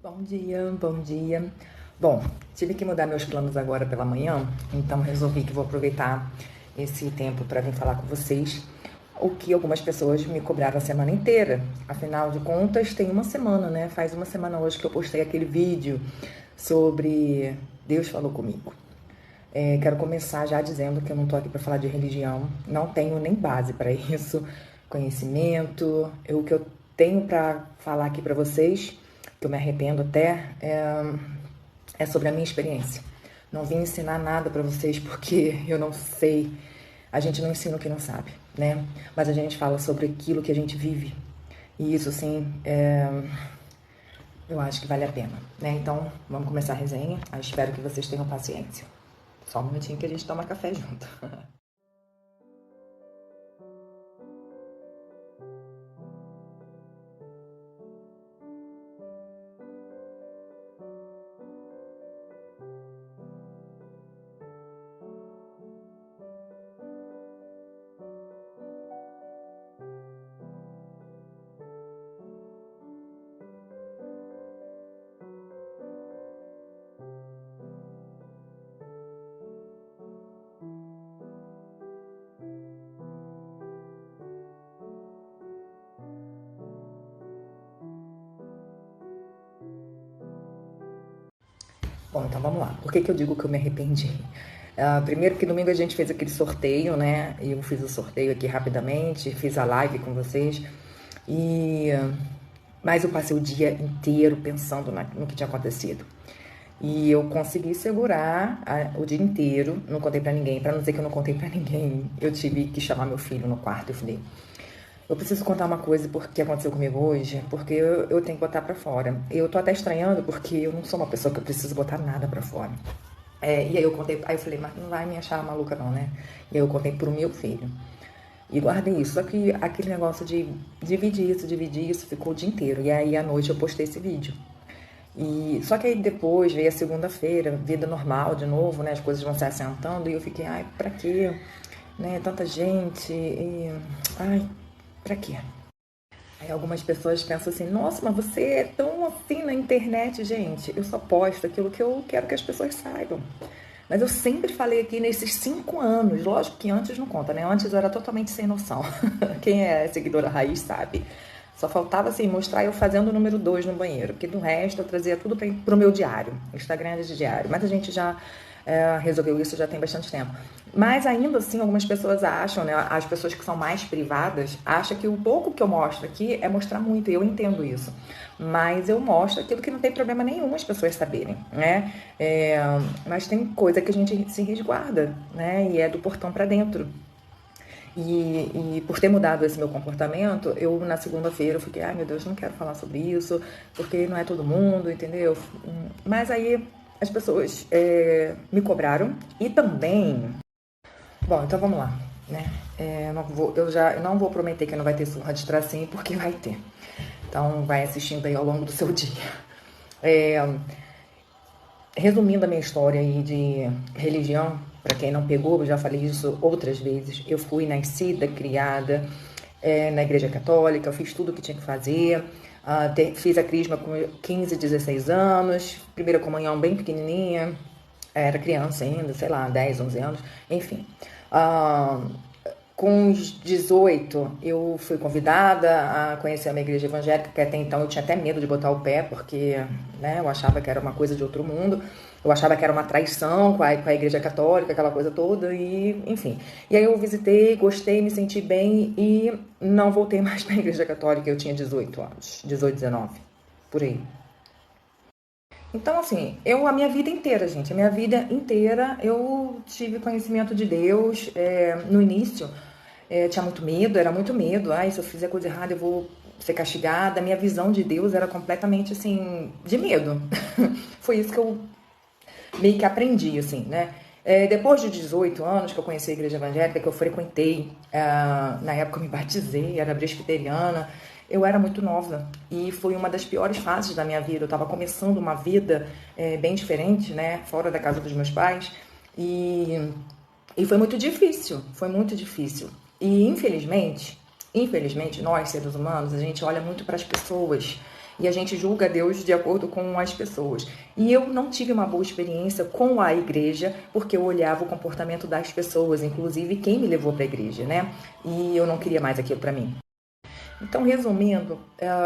Bom dia, bom dia. Bom, tive que mudar meus planos agora pela manhã, então resolvi que vou aproveitar esse tempo para vir falar com vocês o que algumas pessoas me cobraram a semana inteira. Afinal de contas, tem uma semana, né? Faz uma semana hoje que eu postei aquele vídeo sobre Deus falou comigo. Quero começar já dizendo que eu não tô aqui para falar de religião, não tenho nem base para isso, conhecimento. O que eu tenho para falar aqui para vocês, que eu me arrependo até, é sobre a minha experiência. Não vim ensinar nada para vocês porque eu não sei. A gente não ensina o que não sabe, né? Mas a gente fala sobre aquilo que a gente vive. E isso, sim, eu acho que vale a pena, né? Então, vamos começar a resenha. Eu espero que vocês tenham paciência. Só um minutinho que a gente toma café junto. Bom, então vamos lá. Por que eu digo que eu me arrependi? Primeiro que domingo a gente fez aquele sorteio, né? E eu fiz o sorteio aqui rapidamente, fiz a live com vocês. Mas eu passei o dia inteiro pensando no que tinha acontecido. E eu consegui segurar o dia inteiro, não contei pra ninguém. Pra não dizer que eu não contei pra ninguém, eu tive que chamar meu filho no quarto. Eu falei, eu preciso contar uma coisa que aconteceu comigo hoje, porque eu tenho que botar pra fora. Eu tô até estranhando, porque eu não sou uma pessoa que eu preciso botar nada pra fora. E aí eu contei, aí eu falei, mas não vai me achar maluca não, né? E aí eu contei pro meu filho. E guardei isso. Só que aquele negócio de dividir isso, ficou o dia inteiro. E aí à noite eu postei esse vídeo. Só que aí depois veio a segunda-feira, vida normal de novo, né? As coisas vão se assentando e eu fiquei, ai, pra quê? Né? Tanta gente. Ai, pra quê? Aí algumas pessoas pensam assim, nossa, mas você é tão assim na internet, gente. Eu só posto aquilo que eu quero que as pessoas saibam. Mas eu sempre falei aqui nesses 5 anos, lógico que antes não conta, né? Antes eu era totalmente sem noção. Quem é seguidora raiz sabe. Só faltava assim mostrar eu fazendo o número 2 no banheiro, porque do resto eu trazia tudo pro meu diário. O Instagram é de diário. Mas a gente já resolveu isso já tem bastante tempo. Mas ainda assim, algumas pessoas acham, né? As pessoas que são mais privadas acham que o pouco que eu mostro aqui é mostrar muito, e eu entendo isso. Mas eu mostro aquilo que não tem problema nenhum as pessoas saberem, né? Mas tem coisa que a gente se resguarda, né? E é do portão para dentro. E por ter mudado esse meu comportamento, eu na segunda-feira eu fiquei, ai meu Deus, não quero falar sobre isso, porque não é todo mundo, entendeu? Mas aí as pessoas me cobraram e também. Bom, então vamos lá, né? Eu não vou prometer que não vai ter surra de tracinho, porque vai ter. Então vai assistindo aí ao longo do seu dia. Resumindo a minha história aí de religião, para quem não pegou, eu já falei isso outras vezes. Eu fui nascida, criada na Igreja Católica, eu fiz tudo o que tinha que fazer. Fiz a crisma com 15, 16 anos, primeira comunhão bem pequenininha, era criança ainda, sei lá, 10, 11 anos, enfim. Com os 18, eu fui convidada a conhecer uma igreja evangélica, que até então eu tinha até medo de botar o pé, porque né, eu achava que era uma coisa de outro mundo, eu achava que era uma traição com a igreja católica, aquela coisa toda, e enfim. E aí eu visitei, gostei, me senti bem e não voltei mais para a igreja católica, eu tinha 18 anos, 18, 19, por aí. Então, assim, a minha vida inteira, gente, a minha vida inteira eu tive conhecimento de Deus. No início, tinha muito medo, era muito medo. Ai, se eu fizer coisa errada, eu vou ser castigada. A minha visão de Deus era completamente, assim, de medo. Foi isso que eu meio que aprendi, assim, né? Depois de 18 anos que eu conheci a igreja evangélica, que eu frequentei, na época eu me batizei, era presbiteriana, eu era muito nova e foi uma das piores fases da minha vida. Eu estava começando uma vida bem diferente, né, fora da casa dos meus pais, e foi muito difícil, foi muito difícil. E infelizmente nós seres humanos, a gente olha muito para as pessoas E a gente julga Deus de acordo com as pessoas. E eu não tive uma boa experiência com a igreja, porque eu olhava o comportamento das pessoas, inclusive quem me levou para a igreja, né? E eu não queria mais aquilo para mim. Então, resumindo,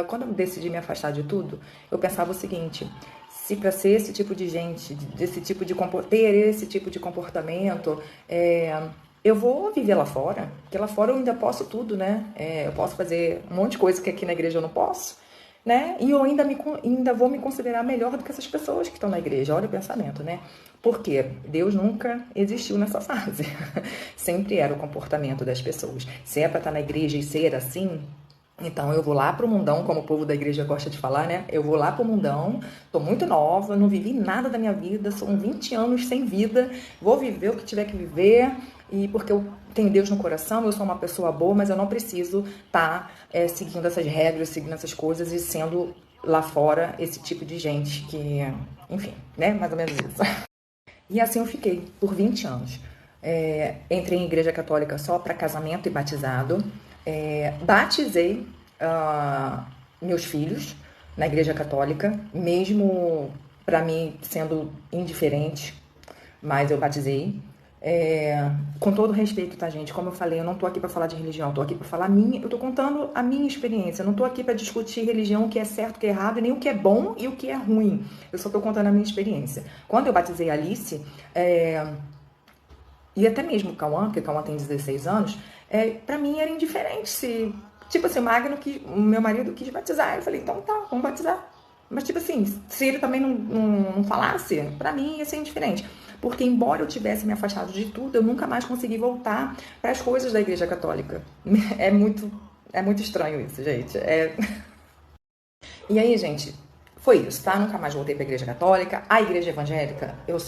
quando eu decidi me afastar de tudo, eu pensava o seguinte: se para ser esse tipo de gente, ter esse tipo de comportamento, eu vou viver lá fora, porque lá fora eu ainda posso tudo, né? Eu posso fazer um monte de coisa que aqui na igreja eu não posso, né? E eu ainda vou me considerar melhor do que essas pessoas que estão na igreja. Olha o pensamento, né? Porque Deus nunca existiu nessa fase. Sempre era o comportamento das pessoas. Se é para estar na igreja e ser assim, então eu vou lá pro mundão, como o povo da igreja gosta de falar, né? Eu vou lá pro mundão, tô muito nova, não vivi nada da minha vida, são 20 anos sem vida, vou viver o que tiver que viver, e porque eu tenho Deus no coração, eu sou uma pessoa boa, mas eu não preciso estar seguindo essas regras, seguindo essas coisas e sendo lá fora esse tipo de gente que, enfim, né? Mais ou menos isso. E assim eu fiquei por 20 anos. Entrei em igreja católica só para casamento e batizado. Batizei meus filhos na igreja católica, mesmo para mim sendo indiferente, mas eu batizei. Com todo respeito, tá, gente? Como eu falei, eu não tô aqui para falar de religião, eu tô aqui para falar eu tô contando a minha experiência, eu não tô aqui para discutir religião, o que é certo, o que é errado, nem o que é bom e o que é ruim. Eu só tô contando a minha experiência. Quando eu batizei a Alice, e até mesmo o Cauã, porque o Cauã tem 16 anos, pra mim era indiferente se, tipo assim, o meu marido quis batizar, eu falei, então tá, vamos batizar. Mas, tipo assim, se ele também não falasse, pra mim ia ser indiferente. Porque, embora eu tivesse me afastado de tudo, eu nunca mais consegui voltar para as coisas da Igreja Católica. É muito estranho isso, gente. E aí, gente, foi isso, tá? Nunca mais voltei para a Igreja Católica. A Igreja Evangélica, eu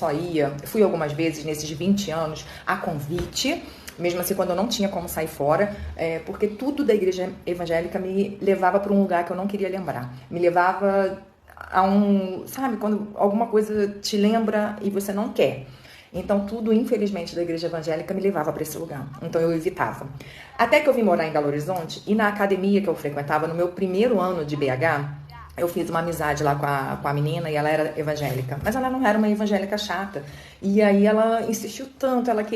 fui algumas vezes nesses 20 anos a convite, mesmo assim quando eu não tinha como sair fora, porque tudo da Igreja Evangélica me levava para um lugar que eu não queria lembrar. Me levava sabe, quando alguma coisa te lembra e você não quer. Então, tudo, infelizmente, da igreja evangélica me levava para esse lugar. Então, eu evitava. Até que eu vim morar em Belo Horizonte e na academia que eu frequentava, no meu primeiro ano de BH, eu fiz uma amizade lá com a menina e ela era evangélica. Mas ela não era uma evangélica chata. E aí ela insistiu tanto, ela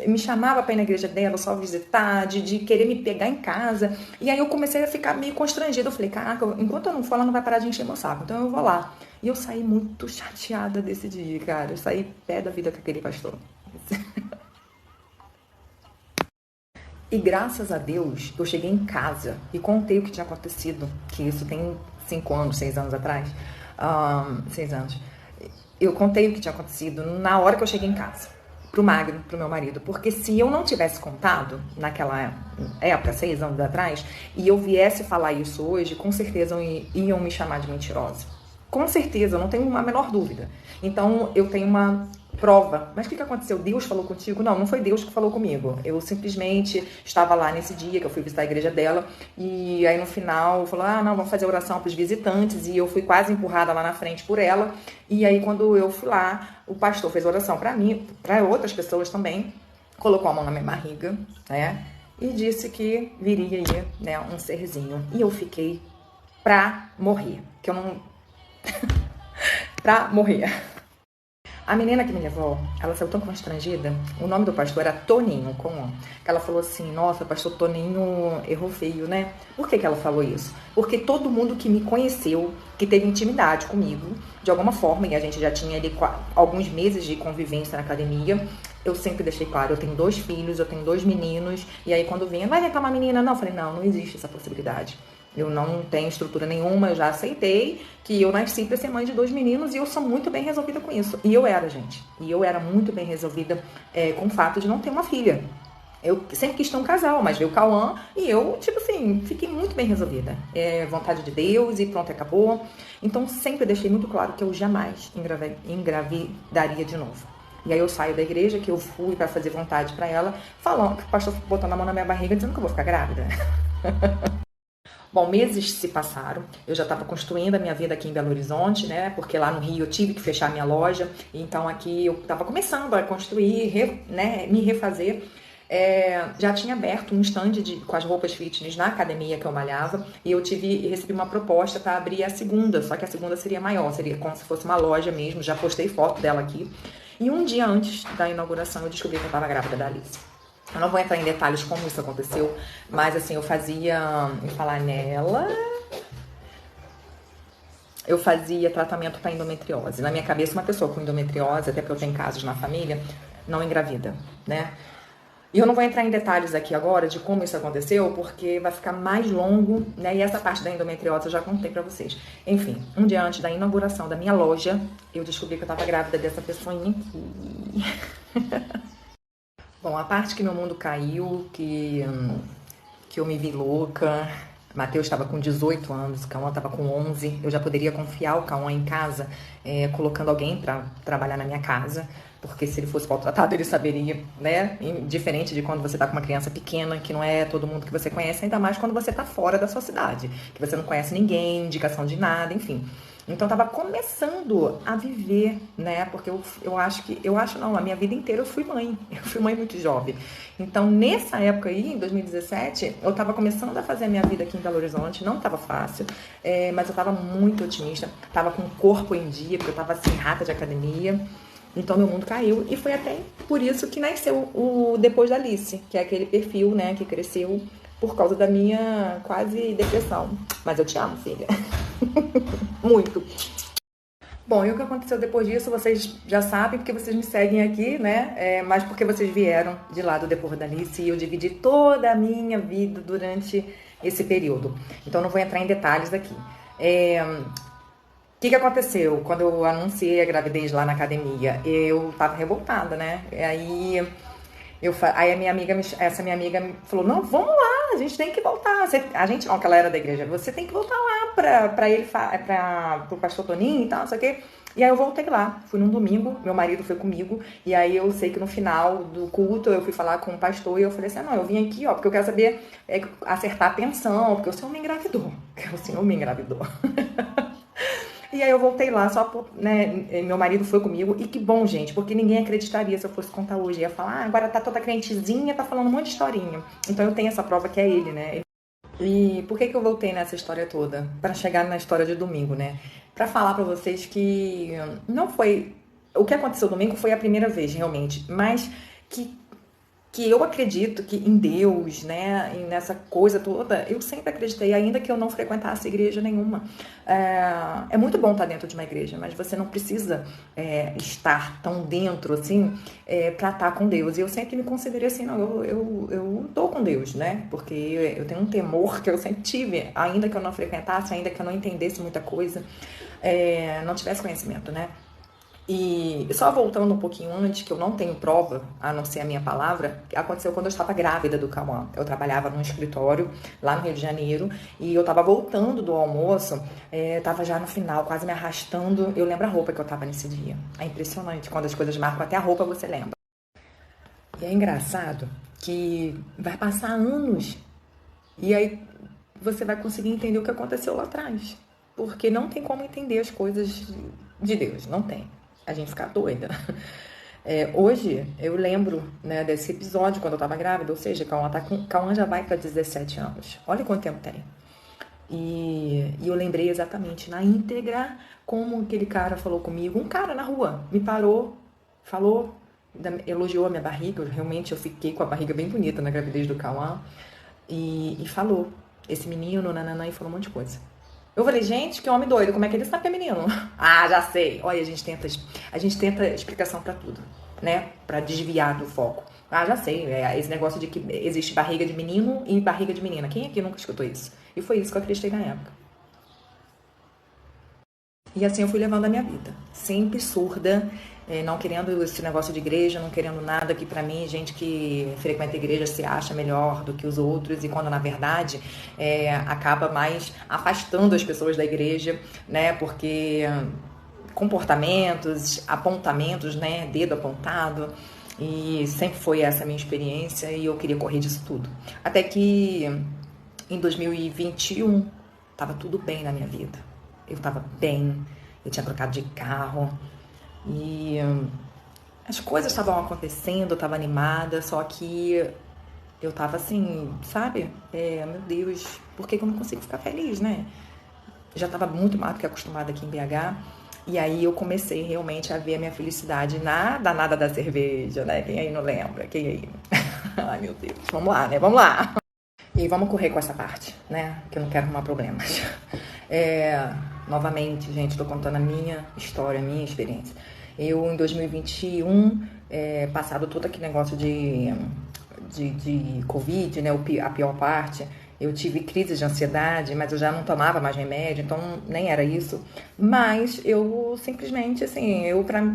me chamava para ir na igreja dela, só visitar, de querer me pegar em casa. E aí eu comecei a ficar meio constrangida. Eu falei, caraca, enquanto eu não for, ela não vai parar de encher meu saco. Então eu vou lá. E eu saí muito chateada desse dia, cara. Eu saí pé da vida com aquele pastor. E graças a Deus, eu cheguei em casa e contei o que tinha acontecido, que isso tem 5 anos, 6 anos atrás, 6 anos. Eu contei o que tinha acontecido na hora que eu cheguei em casa, pro Magno, pro meu marido, porque se eu não tivesse contado naquela época, 6 anos atrás, e eu viesse falar isso hoje, com certeza iam me chamar de mentirosa. Com certeza, eu não tenho a menor dúvida. Então, eu tenho uma prova. Mas o que aconteceu? Deus falou contigo? Não, não foi Deus que falou comigo. Eu simplesmente estava lá nesse dia que eu fui visitar a igreja dela e aí no final falou, não, vamos fazer oração para os visitantes, e eu fui quase empurrada lá na frente por ela. E aí quando eu fui lá, o pastor fez oração para mim, para outras pessoas também, colocou a mão na minha barriga, né? E disse que viria aí, né, um serzinho. E eu fiquei pra morrer, que eu não... pra morrer. A menina que me levou, ela saiu tão constrangida. O nome do pastor era Toninho, que ela falou assim, nossa, pastor Toninho errou feio, né? Por que ela falou isso? Porque todo mundo que me conheceu, que teve intimidade comigo, de alguma forma, e a gente já tinha ali alguns meses de convivência na academia, eu sempre deixei claro, eu tenho 2 filhos, eu tenho 2 meninos, e aí quando vinha, vai inventar uma menina? Não, eu falei, não existe essa possibilidade. Eu não tenho estrutura nenhuma, eu já aceitei que eu nasci para ser mãe de 2 meninos e eu sou muito bem resolvida com isso. E eu era, gente. E eu era muito bem resolvida com o fato de não ter uma filha. Eu sempre quis ter um casal, mas veio o Cauã e eu, tipo assim, fiquei muito bem resolvida. Vontade de Deus e pronto, acabou. Então sempre deixei muito claro que eu jamais engravidaria de novo. E aí eu saio da igreja, que eu fui para fazer vontade para ela, falando que o pastor botando a mão na minha barriga, dizendo que eu vou ficar grávida. Bom, meses se passaram, eu já estava construindo a minha vida aqui em Belo Horizonte, né? Porque lá no Rio eu tive que fechar a minha loja, então aqui eu estava começando a construir, né? Me refazer. Já tinha aberto um stand com as roupas fitness na academia que eu malhava e eu recebi uma proposta para abrir a segunda, só que a segunda seria maior, seria como se fosse uma loja mesmo, já postei foto dela aqui. E um dia antes da inauguração eu descobri que eu estava grávida da Alice. Eu não vou entrar em detalhes como isso aconteceu, mas assim, eu fazia tratamento para endometriose. Na minha cabeça, uma pessoa com endometriose, até porque eu tenho casos na família, não engravida, né? E eu não vou entrar em detalhes aqui agora de como isso aconteceu, porque vai ficar mais longo, né? E essa parte da endometriose eu já contei pra vocês. Enfim, um dia antes da inauguração da minha loja, eu descobri que eu tava grávida dessa pessoinha aqui. Bom, a parte que meu mundo caiu, que eu me vi louca. Matheus estava com 18 anos, Cauã estava com 11. Eu já poderia confiar o Cauã em casa, colocando alguém para trabalhar na minha casa, porque se ele fosse maltratado, ele saberia, né? Diferente de quando você tá com uma criança pequena, que não é todo mundo que você conhece, ainda mais quando você tá fora da sua cidade, que você não conhece ninguém, indicação de nada, enfim. Então, eu tava começando a viver, né? Porque eu acho não, a minha vida inteira eu fui mãe. Eu fui mãe muito jovem. Então, nessa época aí, em 2017, eu tava começando a fazer a minha vida aqui em Belo Horizonte. Não tava fácil, mas eu tava muito otimista. Tava com o corpo em dia, porque eu tava assim, rata de academia. Então, meu mundo caiu. E foi até por isso que nasceu o Depois da Alice, que é aquele perfil, né, que cresceu por causa da minha quase depressão. Mas eu te amo, filha. Muito. Bom, e o que aconteceu depois disso, vocês já sabem, porque vocês me seguem aqui, né? Mas porque vocês vieram de lá do Depois da Alice e eu dividi toda a minha vida durante esse período. Então, não vou entrar em detalhes aqui. O que aconteceu quando eu anunciei a gravidez lá na academia? Eu tava revoltada, né? Aí essa minha amiga me falou, não, vamos lá, a gente tem que voltar. A gente não, que ela era da igreja, você tem que voltar lá pro pastor Toninho e tal, não sei o quê. E aí eu voltei lá, fui num domingo, meu marido foi comigo, e aí eu sei que no final do culto eu fui falar com o pastor e eu falei assim, não, eu vim aqui, ó, porque eu quero saber acertar a pensão, porque o senhor me engravidou. O senhor me engravidou. E aí eu voltei lá, né, meu marido foi comigo, e que bom, gente, porque ninguém acreditaria se eu fosse contar hoje. Ia falar, agora tá toda crentezinha, tá falando um monte de historinha. Então eu tenho essa prova que é ele, né? E por que eu voltei nessa história toda? Para chegar na história de domingo, né? Para falar para vocês que não foi... O que aconteceu domingo foi a primeira vez, realmente, mas que eu acredito que em Deus, né, e nessa coisa toda, eu sempre acreditei, ainda que eu não frequentasse igreja nenhuma. É muito bom estar dentro de uma igreja, mas você não precisa estar tão dentro, assim, para estar com Deus. E eu sempre me considerei assim, não, eu tô com Deus, né, porque eu tenho um temor que eu sempre tive, ainda que eu não frequentasse, ainda que eu não entendesse muita coisa, não tivesse conhecimento, né. E só voltando um pouquinho antes, que eu não tenho prova, a não ser a minha palavra, aconteceu quando eu estava grávida do Cauã. Eu trabalhava num escritório lá no Rio de Janeiro e eu estava voltando do almoço, estava já no final, quase me arrastando. Eu lembro a roupa que eu estava nesse dia. É impressionante, quando as coisas marcam até a roupa você lembra. E é engraçado que vai passar anos e aí você vai conseguir entender o que aconteceu lá atrás. Porque não tem como entender as coisas de Deus, não tem. A gente fica doida. Hoje, eu lembro, né, desse episódio quando eu tava grávida, ou seja, Cauã já vai para 17 anos. Olha quanto tempo tem. E eu lembrei exatamente na íntegra como aquele cara falou comigo. Um cara na rua me parou, falou, elogiou a minha barriga. Eu fiquei com a barriga bem bonita na gravidez do Cauã. E falou, esse menino, nananã, e falou um monte de coisa. Eu falei, gente, que homem doido, como é que ele sabe que é menino? Ah, já sei. Olha, a gente tenta explicação pra tudo, né? Pra desviar do foco. Ah, já sei. Esse negócio de que existe barriga de menino e barriga de menina. Quem aqui nunca escutou isso? E foi isso que eu acreditei na época. E assim eu fui levando a minha vida. Sempre surda, não querendo esse negócio de igreja, não querendo nada, que pra mim, gente que frequenta a igreja se acha melhor do que os outros, e quando na verdade acaba mais afastando as pessoas da igreja, né? Porque comportamentos, apontamentos, né? Dedo apontado, e sempre foi essa a minha experiência e eu queria correr disso tudo. Até que em 2021 tava tudo bem na minha vida. Eu tava bem, eu tinha trocado de carro e as coisas estavam acontecendo, eu tava animada, só que eu tava assim, sabe? Meu Deus, por que que eu não consigo ficar feliz, né? Já tava muito mais do que acostumada aqui em BH. E aí eu comecei realmente a ver a minha felicidade na danada da cerveja, né? Quem aí não lembra? Quem aí? Ai, meu Deus. Vamos lá, né? Vamos lá. E vamos correr com essa parte, né? Que eu não quero arrumar problemas. Novamente, gente, tô contando a minha história, a minha experiência. Eu, em 2021, passado todo aquele negócio de Covid, né? A pior parte, eu tive crise de ansiedade, mas eu já não tomava mais remédio, então nem era isso. Mas eu simplesmente, assim,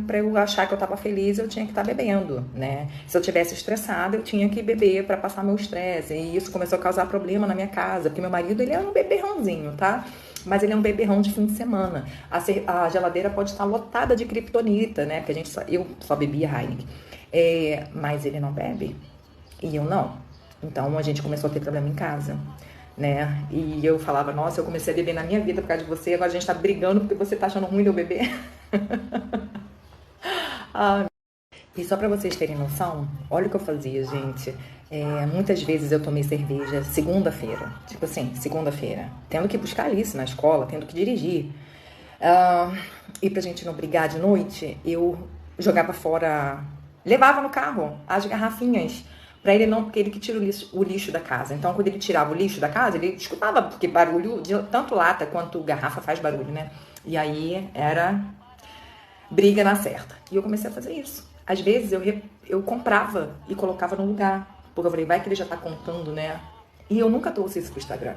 pra eu achar que eu tava feliz, eu tinha que estar bebendo, né? Se eu tivesse estressada, eu tinha que beber pra passar meu estresse. E isso começou a causar problema na minha casa, porque meu marido, ele é um beberrãozinho, tá? Mas ele é um beberrão de fim de semana. A geladeira pode estar lotada de criptonita, né? Porque eu só bebia Heineken. Mas ele não bebe. E eu não. Então a gente começou a ter problema em casa, né? E eu falava, nossa, eu comecei a beber na minha vida por causa de você, agora a gente tá brigando porque você tá achando ruim de eu beber. Ah, e só pra vocês terem noção, olha o que eu fazia, gente. Muitas vezes eu tomei cerveja segunda-feira, tipo assim, segunda-feira, tendo que buscar Alice na escola, tendo que dirigir. E pra gente não brigar de noite, eu jogava fora, levava no carro as garrafinhas pra ele não, porque ele que tira o lixo da casa. Então, quando ele tirava o lixo da casa, ele escutava, porque barulho, tanto lata quanto garrafa faz barulho, né? E aí era briga na certa. E eu comecei a fazer isso. Às vezes eu comprava e colocava no lugar, porque eu falei, vai que ele já tá contando, né? E eu nunca trouxe isso pro Instagram,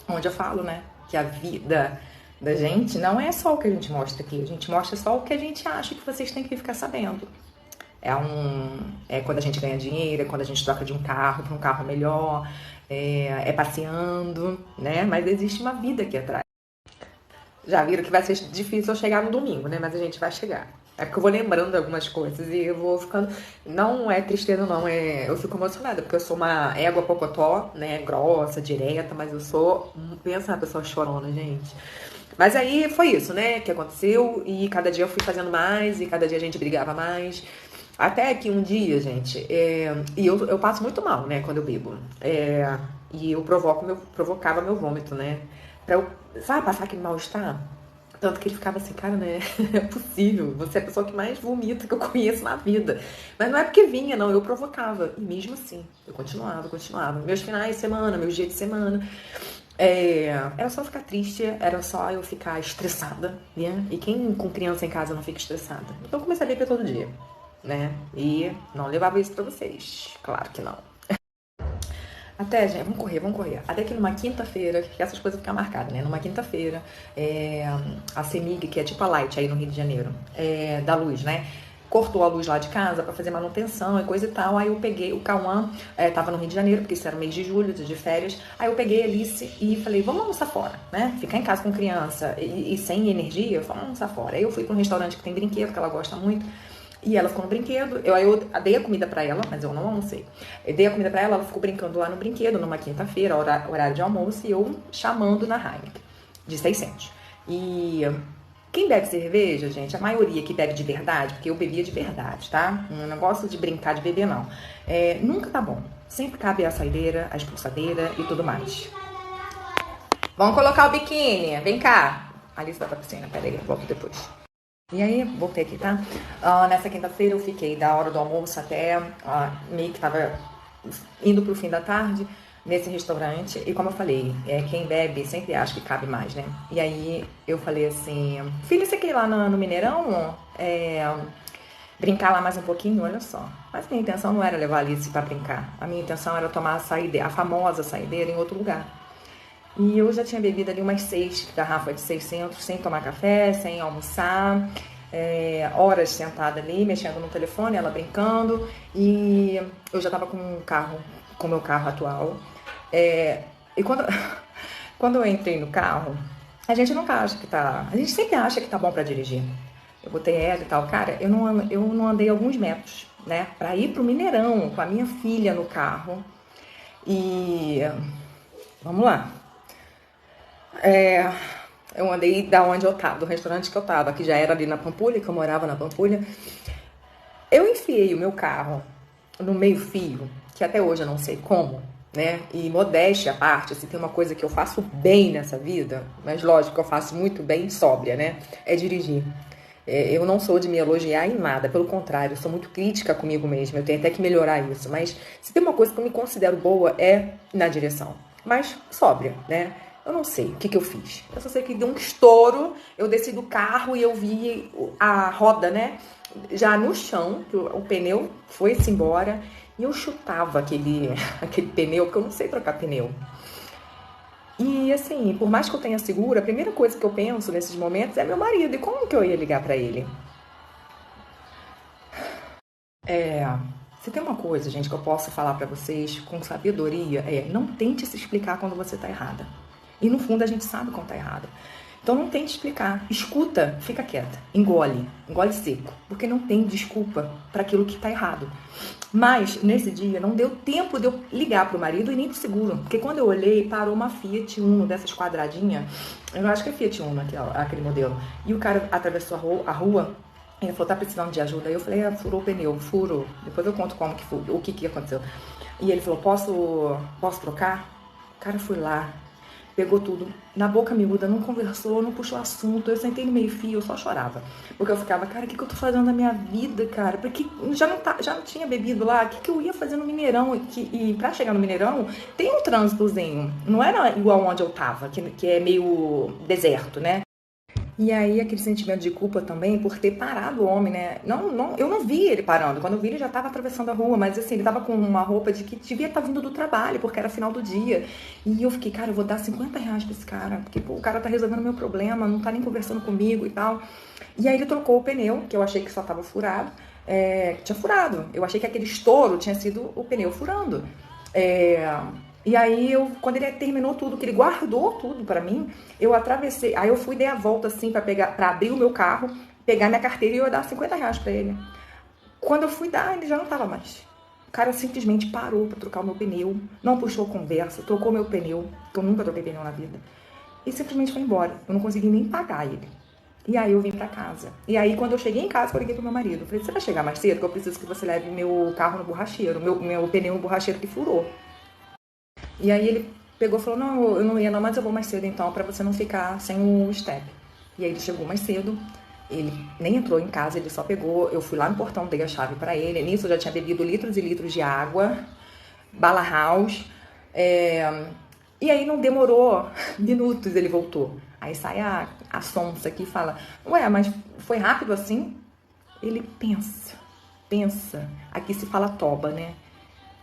onde eu falo, né, que a vida da gente não é só o que a gente mostra aqui, a gente mostra só o que a gente acha que vocês têm que ficar sabendo. É quando a gente ganha dinheiro, é quando a gente troca de um carro para um carro melhor, passeando, né? Mas existe uma vida aqui atrás. Já viram que vai ser difícil eu chegar no domingo, né? Mas a gente vai chegar. É porque eu vou lembrando algumas coisas e eu vou ficando... Não é tristeza, não. Eu fico emocionada, porque eu sou uma égua pocotó, né? Grossa, direta, mas eu sou... Pensa na pessoa chorona, gente. Mas aí foi isso, né? Que aconteceu e cada dia eu fui fazendo mais e cada dia a gente brigava mais. Até que um dia, gente... E eu passo muito mal, né? Quando eu bebo. E eu provocava meu vômito, né? Pra eu, sabe, passar aquele mal-estar? Tanto que ele ficava assim, cara, né? É possível. Você é a pessoa que mais vomita que eu conheço na vida. Mas não é porque vinha, não. Eu provocava. E mesmo assim, eu continuava. Meus finais de semana, meus dias de semana. Era só ficar triste, era só eu ficar estressada, né? E quem com criança em casa não fica estressada? Então eu comecei a beber todo dia, né? E não levava isso pra vocês. Claro que não. Até, gente, vamos correr. Até que numa quinta-feira, que essas coisas ficam marcadas, né? Numa quinta-feira, a CEMIG, que é tipo a Light aí no Rio de Janeiro, da luz, né? Cortou a luz lá de casa pra fazer manutenção e coisa e tal. Aí eu peguei, o Cauã tava no Rio de Janeiro, porque isso era mês de julho, de férias. Aí eu peguei a Alice e falei, vamos almoçar fora, né? Ficar em casa com criança e sem energia, vamos almoçar fora. Aí eu fui pra um restaurante que tem brinquedo, que ela gosta muito. E ela ficou no brinquedo, eu dei a comida pra ela, mas eu não almocei. Eu dei a comida pra ela, ela ficou brincando lá no brinquedo, numa quinta-feira, horário de almoço, e eu chamando na Heineken, de 600. E quem bebe cerveja, gente, a maioria que bebe de verdade, porque eu bebia de verdade, tá? Não gosto de brincar de beber, não. Nunca tá bom. Sempre cabe a saideira, a expulsadeira e tudo mais. Vamos colocar o biquíni, vem cá. Alice vai pra piscina, peraí, eu volto depois. E aí, voltei aqui, tá? Nessa quinta-feira eu fiquei da hora do almoço até meio que tava indo pro fim da tarde nesse restaurante. E como eu falei, quem bebe sempre acha que cabe mais, né? E aí eu falei assim, filho, você quer ir lá no Mineirão? Brincar lá mais um pouquinho? Olha só. Mas minha intenção não era levar a Alice pra brincar. A minha intenção era tomar a famosa saideira em outro lugar. E eu já tinha bebido ali umas 6 garrafas de 600, sem tomar café, sem almoçar, horas sentada ali, mexendo no telefone, ela brincando, e eu já tava com o meu carro atual. E quando eu entrei no carro, a gente nunca acha que tá... A gente sempre acha que tá bom pra dirigir. Eu botei ela e tal. Cara, eu não andei alguns metros, né, pra ir pro Mineirão com a minha filha no carro. E... Vamos lá. Eu andei da onde eu tava, do restaurante que eu tava, que já era ali na Pampulha, que eu morava na Pampulha. Eu enfiei o meu carro no meio-fio, que até hoje eu não sei como, né? E modéstia à parte, assim, tem uma coisa que eu faço bem nessa vida, mas lógico que eu faço muito bem sóbria, né? É dirigir. Eu não sou de me elogiar em nada, pelo contrário, eu sou muito crítica comigo mesma, eu tenho até que melhorar isso. Mas se tem uma coisa que eu me considero boa é na direção, mas sóbria, né? Eu não sei o que eu fiz. Eu só sei que deu um estouro, eu desci do carro e eu vi a roda, né? Já no chão, que o pneu foi-se embora, e eu chutava aquele pneu, porque eu não sei trocar pneu. E assim, por mais que eu tenha seguro, a primeira coisa que eu penso nesses momentos é meu marido. E como que eu ia ligar pra ele? Se tem uma coisa, gente, que eu posso falar pra vocês com sabedoria, não tente se explicar quando você tá errada. E no fundo a gente sabe quando tá errada. Então não tente explicar. Escuta, fica quieta. Engole seco. Porque não tem desculpa para aquilo que tá errado. Mas nesse dia não deu tempo de eu ligar pro marido e nem pro seguro. Porque quando eu olhei, parou uma Fiat Uno dessas quadradinhas. Eu acho que é Fiat Uno aquele modelo. E o cara atravessou a rua. Ele falou, tá precisando de ajuda? Aí eu falei, furou o pneu, furou. Depois eu conto como que foi, o que aconteceu. E ele falou, posso trocar? O cara foi lá, pegou tudo, na boca miúda, não conversou, não puxou assunto. Eu sentei no meio fio, eu só chorava. Porque eu ficava, cara, o que eu tô fazendo na minha vida, cara? Porque já não tinha bebido lá, o que eu ia fazer no Mineirão? E pra chegar no Mineirão, tem um trânsitozinho. Não era igual onde eu tava, que é meio deserto, né? E aí aquele sentimento de culpa também por ter parado o homem, né? Eu não vi ele parando. Quando eu vi, ele já estava atravessando a rua, mas assim, ele estava com uma roupa de que devia estar vindo do trabalho, porque era final do dia. E eu fiquei, cara, eu vou dar R$ 50 pra esse cara, porque pô, o cara tá resolvendo o meu problema, não tá nem conversando comigo e tal. E aí ele trocou o pneu, que eu achei que só tava furado. Tinha furado. Eu achei que aquele estouro tinha sido o pneu furando. E aí, quando ele terminou tudo, que ele guardou tudo pra mim, eu atravessei. Aí eu fui, dei a volta assim pra abrir o meu carro, pegar minha carteira e eu ia dar R$ 50 pra ele. Quando eu fui dar, ele já não tava mais. O cara simplesmente parou pra trocar o meu pneu, não puxou conversa, trocou meu pneu, que eu nunca troquei pneu na vida, e simplesmente foi embora. Eu não consegui nem pagar ele. E aí eu vim pra casa. E aí, quando eu cheguei em casa, eu liguei pro meu marido. Eu falei, você vai chegar mais cedo? Que eu preciso que você leve meu carro no borracheiro, meu pneu no borracheiro que furou. E aí ele pegou e falou, não, eu não ia não, mas eu vou mais cedo então, pra você não ficar sem o step. E aí ele chegou mais cedo, ele nem entrou em casa, ele só pegou, eu fui lá no portão, dei a chave pra ele, nisso eu já tinha bebido litros e litros de água, bala house, e aí não demorou minutos, ele voltou. Aí sai a sonsa aqui e fala, ué, mas foi rápido assim? Ele pensa, aqui se fala toba, né?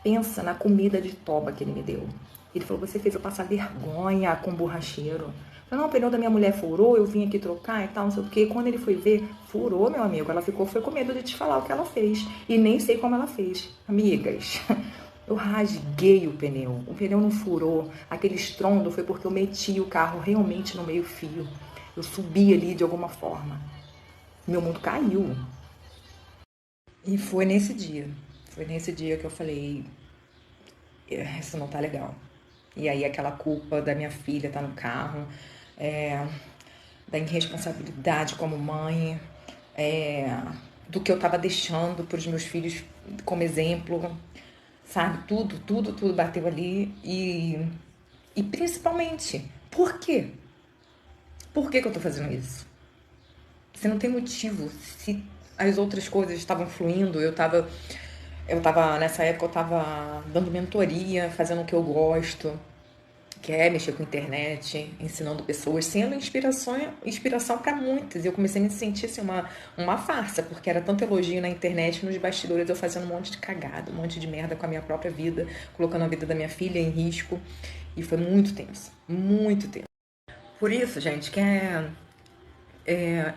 Pensa na comida de toba que ele me deu. Ele falou, você fez eu passar vergonha com o borracheiro. Eu falei, não, o pneu da minha mulher furou, eu vim aqui trocar e tal, não sei o quê. Quando ele foi ver, furou, meu amigo. Ela foi com medo de te falar o que ela fez. E nem sei como ela fez. Amigas, eu rasguei o pneu não furou. Aquele estrondo foi porque eu meti o carro realmente no meio fio. Eu subi ali de alguma forma. Meu mundo caiu. E foi nesse dia que eu falei, isso não tá legal. E aí aquela culpa da minha filha tá no carro, da irresponsabilidade como mãe, do que eu tava deixando pros meus filhos como exemplo, sabe? Tudo bateu ali e principalmente, por quê? Por que eu tô fazendo isso? Se não tem motivo, se as outras coisas estavam fluindo, nessa época eu tava dando mentoria, fazendo o que eu gosto, que é mexer com internet, ensinando pessoas, sendo inspiração para muitas. E eu comecei a me sentir assim, uma farsa, porque era tanto elogio na internet, nos bastidores eu fazendo um monte de cagada, um monte de merda com a minha própria vida, colocando a vida da minha filha em risco. E foi muito tenso, muito tenso. Por isso, gente, que é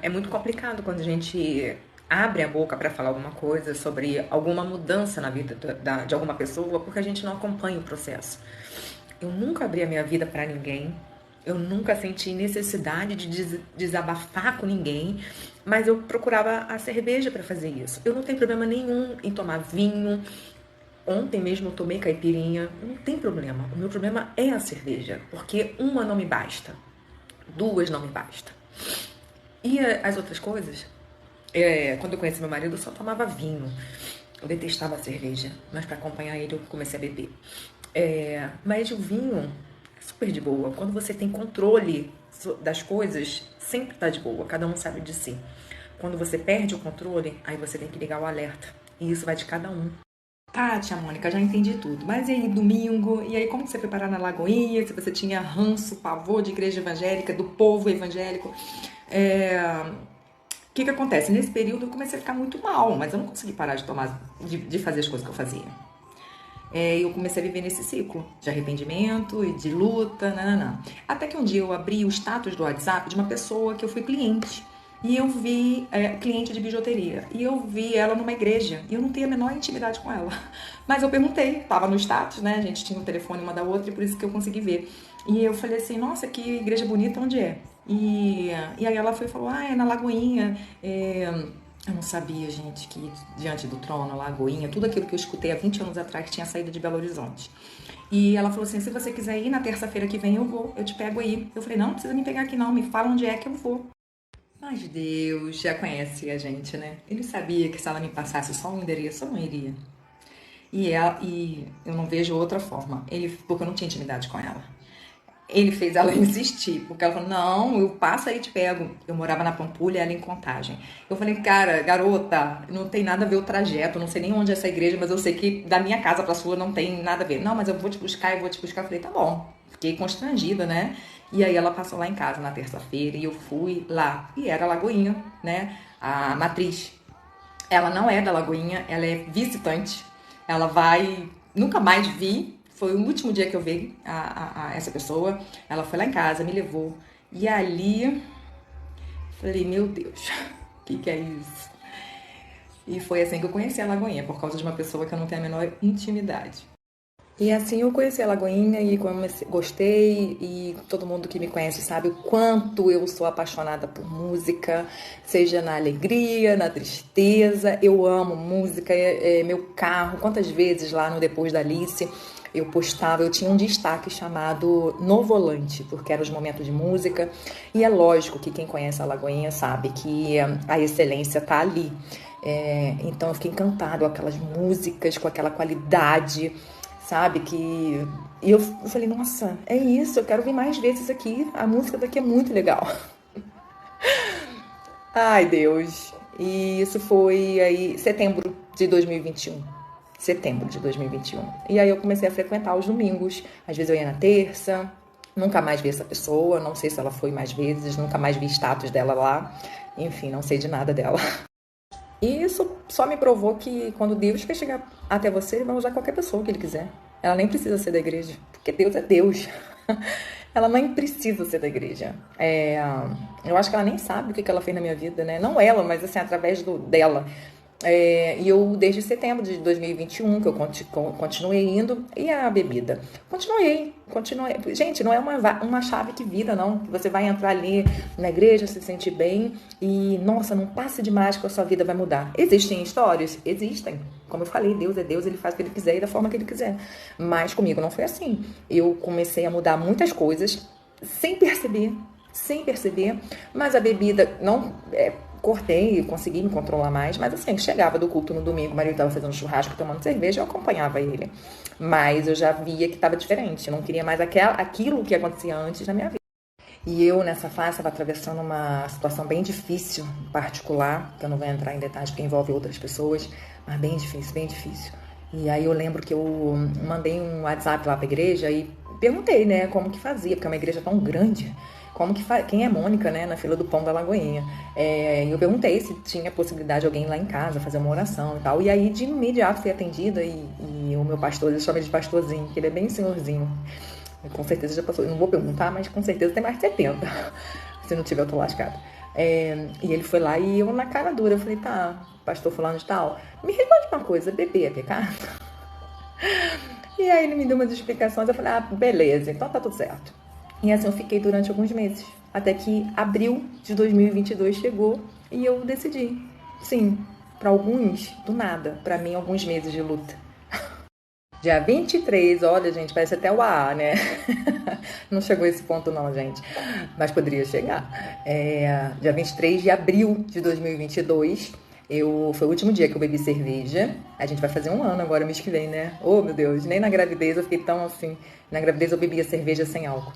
muito complicado quando a gente abre a boca para falar alguma coisa sobre alguma mudança na vida de alguma pessoa, porque a gente não acompanha o processo. Eu nunca abri a minha vida para ninguém, eu nunca senti necessidade de desabafar com ninguém, mas eu procurava a cerveja para fazer isso. Eu não tenho problema nenhum em tomar vinho. Ontem mesmo eu tomei caipirinha, não tem problema. O meu problema é a cerveja, porque uma não me basta, duas não me basta. E as outras coisas? Quando eu conheci meu marido, eu só tomava vinho. Eu detestava a cerveja, mas para acompanhar ele eu comecei a beber. Mas o vinho é super de boa. Quando você tem controle das coisas, sempre tá de boa. Cada um sabe de si. Quando você perde o controle, aí você tem que ligar o alerta. E isso vai de cada um. Tá, tia Mônica, já entendi tudo. Mas e aí, domingo? E aí, como que você foi parar na Lagoinha? Se você tinha ranço, pavor de igreja evangélica, do povo evangélico? O que que acontece? Nesse período eu comecei a ficar muito mal, mas eu não consegui parar de fazer as coisas que eu fazia. Eu comecei a viver nesse ciclo de arrependimento e de luta, nananã. Até que um dia eu abri o status do WhatsApp de uma pessoa que eu fui cliente. E eu vi, cliente de bijuteria, e eu vi ela numa igreja, e eu não tenho a menor intimidade com ela. Mas eu perguntei, tava no status, né? A gente tinha o telefone uma da outra, e por isso que eu consegui ver. E eu falei assim, nossa, que igreja bonita, onde é? E aí ela foi e falou, é na Lagoinha. Eu não sabia, gente, que diante do trono, a Lagoinha, tudo aquilo que eu escutei há 20 anos atrás tinha saído de Belo Horizonte. E ela falou assim, se você quiser ir na terça-feira que vem, eu vou, eu te pego aí. Eu falei, não precisa me pegar aqui não, me fala onde é que eu vou. Mas Deus já conhece a gente, né? Ele sabia que se ela me passasse só um endereço, eu não iria. E eu não vejo outra forma. Porque eu não tinha intimidade com ela. Ele fez ela insistir, porque ela falou, não, eu passo aí e te pego. Eu morava na Pampulha, ela em Contagem. Eu falei, cara, garota, não tem nada a ver o trajeto, não sei nem onde é essa igreja, mas eu sei que da minha casa pra sua não tem nada a ver. Não, mas eu vou te buscar, eu vou te buscar. Eu falei, tá bom. Fiquei constrangida, né? E aí ela passou lá em casa na terça-feira e eu fui lá. E era a Lagoinha, né? A matriz. Ela não é da Lagoinha, ela é visitante. Ela vai... Nunca mais vi. Foi o último dia que eu vi essa pessoa. Ela foi lá em casa, me levou. E ali... Falei, meu Deus, o que é isso? E foi assim que eu conheci a Lagoinha, por causa de uma pessoa que eu não tenho a menor intimidade. E assim eu conheci a Lagoinha e gostei, e todo mundo que me conhece sabe o quanto eu sou apaixonada por música, seja na alegria, na tristeza. Eu amo música, é meu carro. Quantas vezes lá no Depois da Alice eu postava, eu tinha um destaque chamado No Volante, porque eram os momentos de música. E é lógico que quem conhece a Lagoinha sabe que a excelência tá ali. Então eu fiquei encantado com aquelas músicas, com aquela qualidade, sabe? E eu falei, nossa, é isso, eu quero vir mais vezes aqui. A música daqui é muito legal. Ai, Deus. E isso foi aí setembro de 2021. Setembro de 2021. E aí eu comecei a frequentar os domingos. Às vezes eu ia na terça, nunca mais vi essa pessoa, não sei se ela foi mais vezes, nunca mais vi status dela lá. Enfim, não sei de nada dela. E isso só me provou que quando Deus quer chegar até você, ele vai usar qualquer pessoa que ele quiser. Ela nem precisa ser da igreja, porque Deus é Deus. Ela nem precisa ser da igreja. Eu acho que ela nem sabe o que ela fez na minha vida, né? Não ela, mas assim, através dela. E eu, desde setembro de 2021, que eu continuei indo, e a bebida? Continuei. Gente, não é uma chave que vira, não. Você vai entrar ali na igreja, se sentir bem, e, nossa, num passe de mágica a sua vida vai mudar. Existem histórias? Existem. Como eu falei, Deus é Deus, ele faz o que ele quiser e da forma que ele quiser. Mas comigo não foi assim. Eu comecei a mudar muitas coisas, sem perceber, mas a bebida não... cortei, consegui me controlar mais, mas assim, chegava do culto no domingo, o marido estava fazendo churrasco, tomando cerveja, eu acompanhava ele. Mas eu já via que estava diferente, eu não queria mais aquilo que acontecia antes na minha vida. E eu, nessa fase, estava atravessando uma situação bem difícil, particular, que eu não vou entrar em detalhes porque envolve outras pessoas, mas bem difícil, bem difícil. E aí eu lembro que eu mandei um WhatsApp lá para a igreja e perguntei, né, como que fazia, porque é uma igreja tão grande. Quem é Mônica, né, na fila do pão da Lagoinha? Eu perguntei se tinha possibilidade de alguém lá em casa fazer uma oração e tal. E aí, de imediato, fui atendida e o meu pastor, eu chamo ele de pastorzinho, que ele é bem senhorzinho. Com certeza já passou, eu não vou perguntar, mas com certeza tem mais de 70. Se não tiver, eu tô lascada. E ele foi lá e eu na cara dura, eu falei, tá, pastor fulano de tal, me responde uma coisa, bebê é pecado? E aí ele me deu umas explicações, eu falei, ah, beleza, então tá tudo certo. E assim eu fiquei durante alguns meses, até que abril de 2022 chegou e eu decidi. Sim, para alguns, do nada. Para mim, alguns meses de luta. Dia 23, olha, gente, parece até o AA, né? Não chegou a esse ponto não, gente, mas poderia chegar. Dia 23 de abril de 2022, foi o último dia que eu bebi cerveja. A gente vai fazer um ano agora, mês que vem, né? Oh, meu Deus, nem na gravidez eu fiquei tão assim. Na gravidez eu bebia cerveja sem álcool.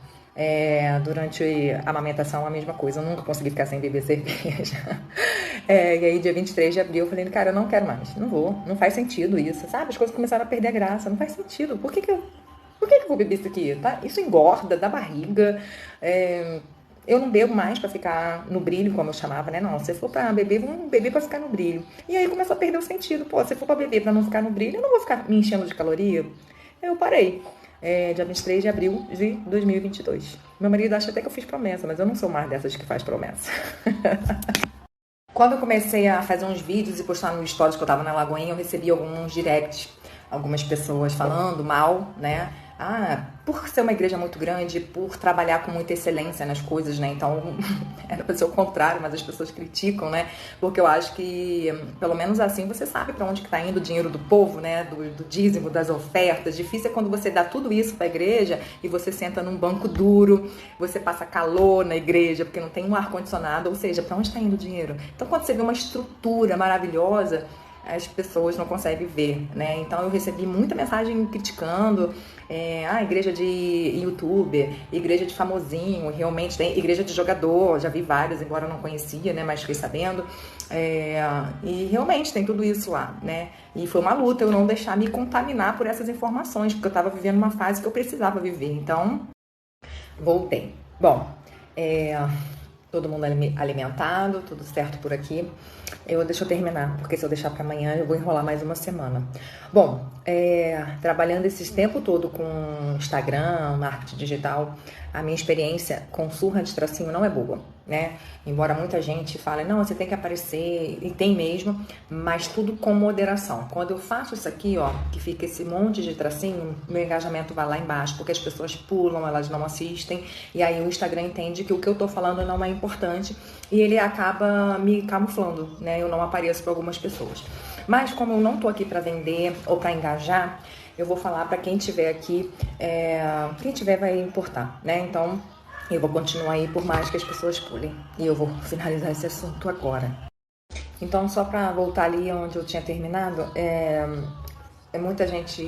Durante a amamentação, a mesma coisa. Eu nunca consegui ficar sem beber cerveja. E aí, dia 23 de abril, eu falei, cara, eu não quero mais. Não vou. Não faz sentido isso, sabe? As coisas começaram a perder a graça. Não faz sentido. Por que eu vou beber isso aqui? Tá? Isso engorda, dá barriga. Eu não bebo mais pra ficar no brilho, como eu chamava, né? Não, se for pra beber, vamos beber pra ficar no brilho. E aí começou a perder o sentido. Pô, se for pra beber pra não ficar no brilho, eu não vou ficar me enchendo de caloria. Eu parei. Dia 23 de abril de 2022. Meu marido acha até que eu fiz promessa, mas eu não sou mais dessas que faz promessa. Quando eu comecei a fazer uns vídeos e postar no stories que eu tava na Lagoinha, eu recebi alguns directs, algumas pessoas falando mal, né? Por ser uma igreja muito grande, por trabalhar com muita excelência nas coisas, né? Então, era pra ser o contrário, mas as pessoas criticam, né? Porque eu acho que, pelo menos assim, você sabe pra onde que tá indo o dinheiro do povo, né? Do dízimo, das ofertas. Difícil é quando você dá tudo isso pra igreja e você senta num banco duro, você passa calor na igreja, porque não tem um ar-condicionado, ou seja, pra onde tá indo o dinheiro? Então, quando você vê uma estrutura maravilhosa, as pessoas não conseguem ver, né? Então eu recebi muita mensagem criticando, igreja de youtuber, igreja de famosinho, realmente tem igreja de jogador, já vi várias, embora eu não conhecia, né? Mas fiquei sabendo. E realmente tem tudo isso lá, né? E foi uma luta eu não deixar me contaminar por essas informações, porque eu tava vivendo uma fase que eu precisava viver. Então, voltei. Bom, todo mundo alimentado, tudo certo por aqui. Deixa eu terminar, porque se eu deixar para amanhã eu vou enrolar mais uma semana. Bom, trabalhando esse tempo todo com Instagram, marketing digital, a minha experiência com surra de tracinho não é boa, né? Embora muita gente fale, não, você tem que aparecer, e tem mesmo, mas tudo com moderação. Quando eu faço isso aqui, ó, que fica esse monte de tracinho, meu engajamento vai lá embaixo, porque as pessoas pulam, elas não assistem, e aí o Instagram entende que o que eu tô falando não é importante, e ele acaba me camuflando, né? Eu não apareço para algumas pessoas. Mas como eu não tô aqui para vender ou para engajar, eu vou falar para quem tiver aqui, quem tiver vai importar, né? Então, eu vou continuar aí por mais que as pessoas pulem. E eu vou finalizar esse assunto agora. Então, só para voltar ali onde eu tinha terminado, muita gente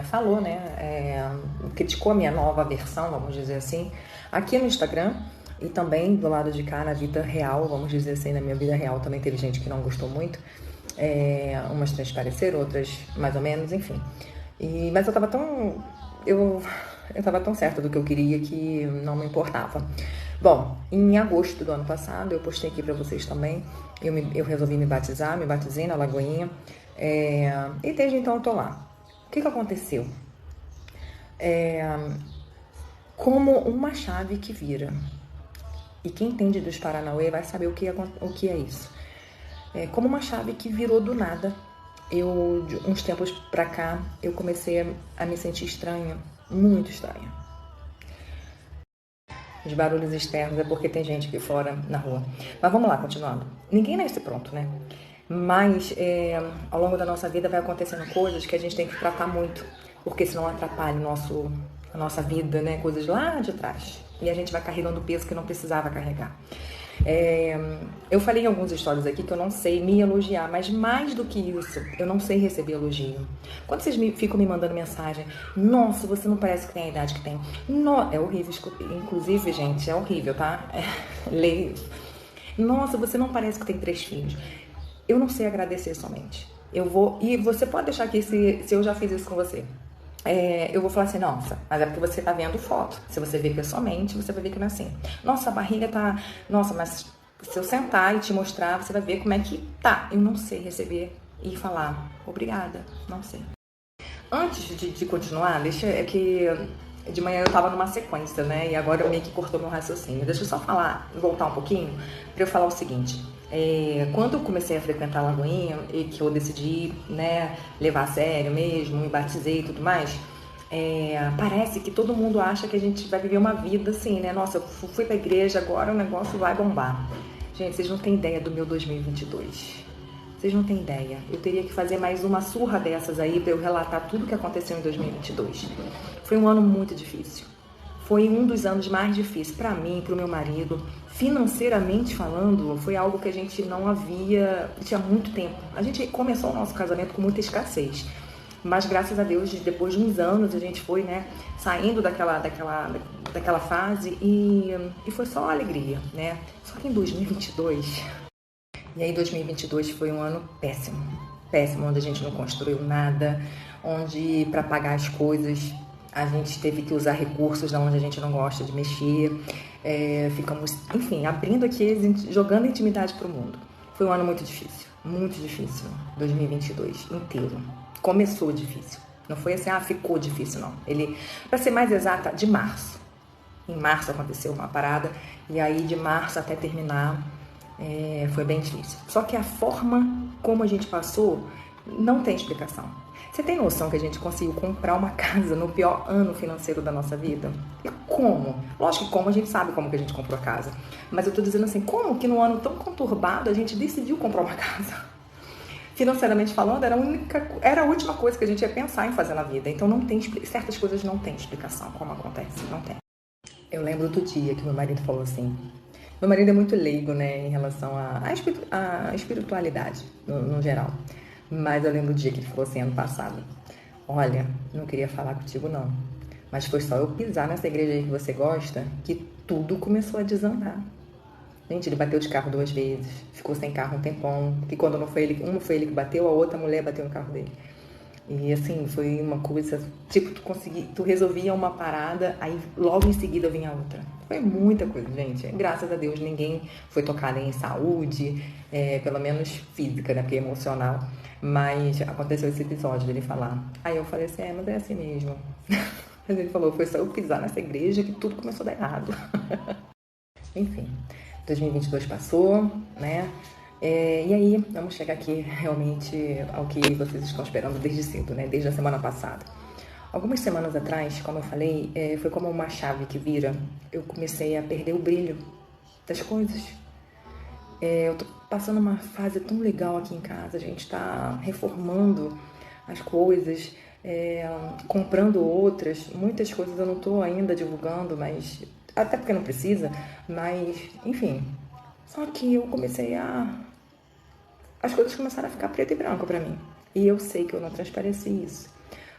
falou, né? Criticou a minha nova versão, vamos dizer assim, aqui no Instagram. E também do lado de cá, na vida real, vamos dizer assim, na minha vida real também teve gente que não gostou muito. Umas transpareceram, outras mais ou menos, enfim. Mas eu tava tão... Eu tava tão certa do que eu queria que não me importava. Bom, em agosto do ano passado, eu postei aqui pra vocês também, eu resolvi me batizar, me batizei na Lagoinha, e desde então eu tô lá. O que aconteceu? Como uma chave que vira. E quem entende dos Paranauê vai saber o que é isso. Como uma chave que virou do nada. De uns tempos pra cá, eu comecei a me sentir estranha, muito estranha. Os barulhos externos é porque tem gente aqui fora na rua. Mas vamos lá, continuando. Ninguém nasce pronto, né? Mas ao longo da nossa vida vai acontecendo coisas que a gente tem que tratar muito, porque senão atrapalha a nossa vida, né? Coisas lá de trás. E a gente vai carregando peso que não precisava carregar. Eu falei em alguns stories aqui que eu não sei me elogiar, mas mais do que isso, eu não sei receber elogio. Quando vocês ficam me mandando mensagem, nossa, você não parece que tem a idade que tem. É horrível, inclusive, gente, é horrível, tá? Leia isso. Nossa, você não parece que tem 3 filhos. Eu não sei agradecer somente. E você pode deixar aqui se eu já fiz isso com você. Eu vou falar assim, nossa, mas é porque você tá vendo foto. Se você ver pessoalmente, você vai ver que não é assim. Nossa, a barriga tá... Nossa, mas se eu sentar e te mostrar, você vai ver como é que tá. Eu não sei receber e falar, obrigada, não sei. Antes de continuar, que de manhã eu tava numa sequência, né? E agora eu meio que cortou meu raciocínio. Deixa eu só voltar um pouquinho, pra eu falar o seguinte. Quando eu comecei a frequentar a Lagoinha e que eu decidi, né, levar a sério mesmo, me batizei e tudo mais, parece que todo mundo acha que a gente vai viver uma vida assim, né? Nossa, eu fui pra igreja, agora o negócio vai bombar. Gente, vocês não têm ideia do meu 2022. Vocês não têm ideia. Eu teria que fazer mais uma surra dessas aí para eu relatar tudo o que aconteceu em 2022. Foi um ano muito difícil. Foi um dos anos mais difíceis para mim, para o meu marido. Financeiramente falando, foi algo que a gente não havia... Tinha muito tempo. A gente começou o nosso casamento com muita escassez. Mas graças a Deus, depois de uns anos, a gente foi, né, saindo daquela fase e foi só alegria, né? Só que em 2022... E aí 2022 foi um ano péssimo. Péssimo, onde a gente não construiu nada, onde para pagar as coisas a gente teve que usar recursos da onde a gente não gosta de mexer. Ficamos, enfim, abrindo aqui, jogando intimidade para o mundo. Foi um ano muito difícil, 2022 inteiro. Começou difícil, não foi assim, ficou difícil, não. Ele, para ser mais exata, de março. Em março aconteceu uma parada, e aí de março até terminar foi bem difícil. Só que a forma como a gente passou não tem explicação. Você tem noção que a gente conseguiu comprar uma casa no pior ano financeiro da nossa vida? E como? Lógico que como, a gente sabe como que a gente comprou a casa. Mas eu tô dizendo assim, como que num ano tão conturbado a gente decidiu comprar uma casa? Financeiramente falando, era a última coisa que a gente ia pensar em fazer na vida. Então não tem, certas coisas não tem explicação como acontece, não tem. Eu lembro do dia que meu marido falou assim... Meu marido é muito leigo, né, em relação à espiritualidade, no geral. Mas eu lembro do dia que ele falou assim, ano passado. Olha, não queria falar contigo, não. Mas foi só eu pisar nessa igreja aí que você gosta que tudo começou a desandar. Gente, ele bateu de carro 2 vezes. Ficou sem carro um tempão. Que quando não foi ele, uma foi ele que bateu, a outra mulher bateu no carro dele. E assim, foi uma coisa, tipo, tu resolvia uma parada, aí logo em seguida vinha outra. Foi muita coisa, gente. Graças a Deus ninguém foi tocado em saúde, pelo menos física, né, porque é emocional. Mas aconteceu esse episódio dele falar. Aí eu falei assim, mas é assim mesmo. Mas ele falou, foi só eu pisar nessa igreja que tudo começou a dar errado. Enfim, 2022 passou, né? E aí, vamos chegar aqui realmente ao que vocês estão esperando desde cedo, né? Desde a semana passada. Algumas semanas atrás, como eu falei, foi como uma chave que vira. Eu comecei a perder o brilho das coisas. Eu tô passando uma fase tão legal aqui em casa. A gente tá reformando as coisas, comprando outras. Muitas coisas eu não tô ainda divulgando, mas até porque não precisa. Mas, enfim. Só que eu comecei as coisas começaram a ficar preto e branco pra mim. E eu sei que eu não transpareci isso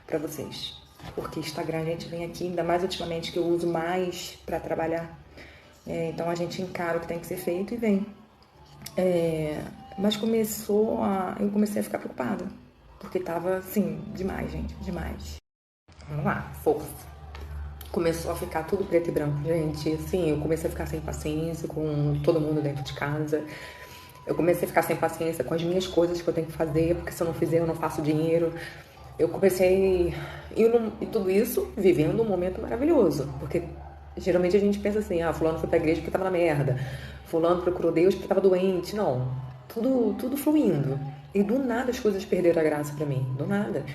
pra vocês. Porque Instagram a gente vem aqui, ainda mais ultimamente que eu uso mais pra trabalhar. Então a gente encara o que tem que ser feito e vem. Mas eu comecei a ficar preocupada. Porque tava, assim, demais, gente, demais. Vamos lá, força. Começou a ficar tudo preto e branco, gente. Assim, eu comecei a ficar sem paciência com todo mundo dentro de casa. Eu comecei a ficar sem paciência com as minhas coisas que eu tenho que fazer, porque se eu não fizer, eu não faço dinheiro. Eu comecei... E tudo isso vivendo um momento maravilhoso. Porque geralmente a gente pensa assim, fulano foi pra igreja porque tava na merda. Fulano procurou Deus porque tava doente. Não, tudo fluindo. E do nada as coisas perderam a graça pra mim. Do nada.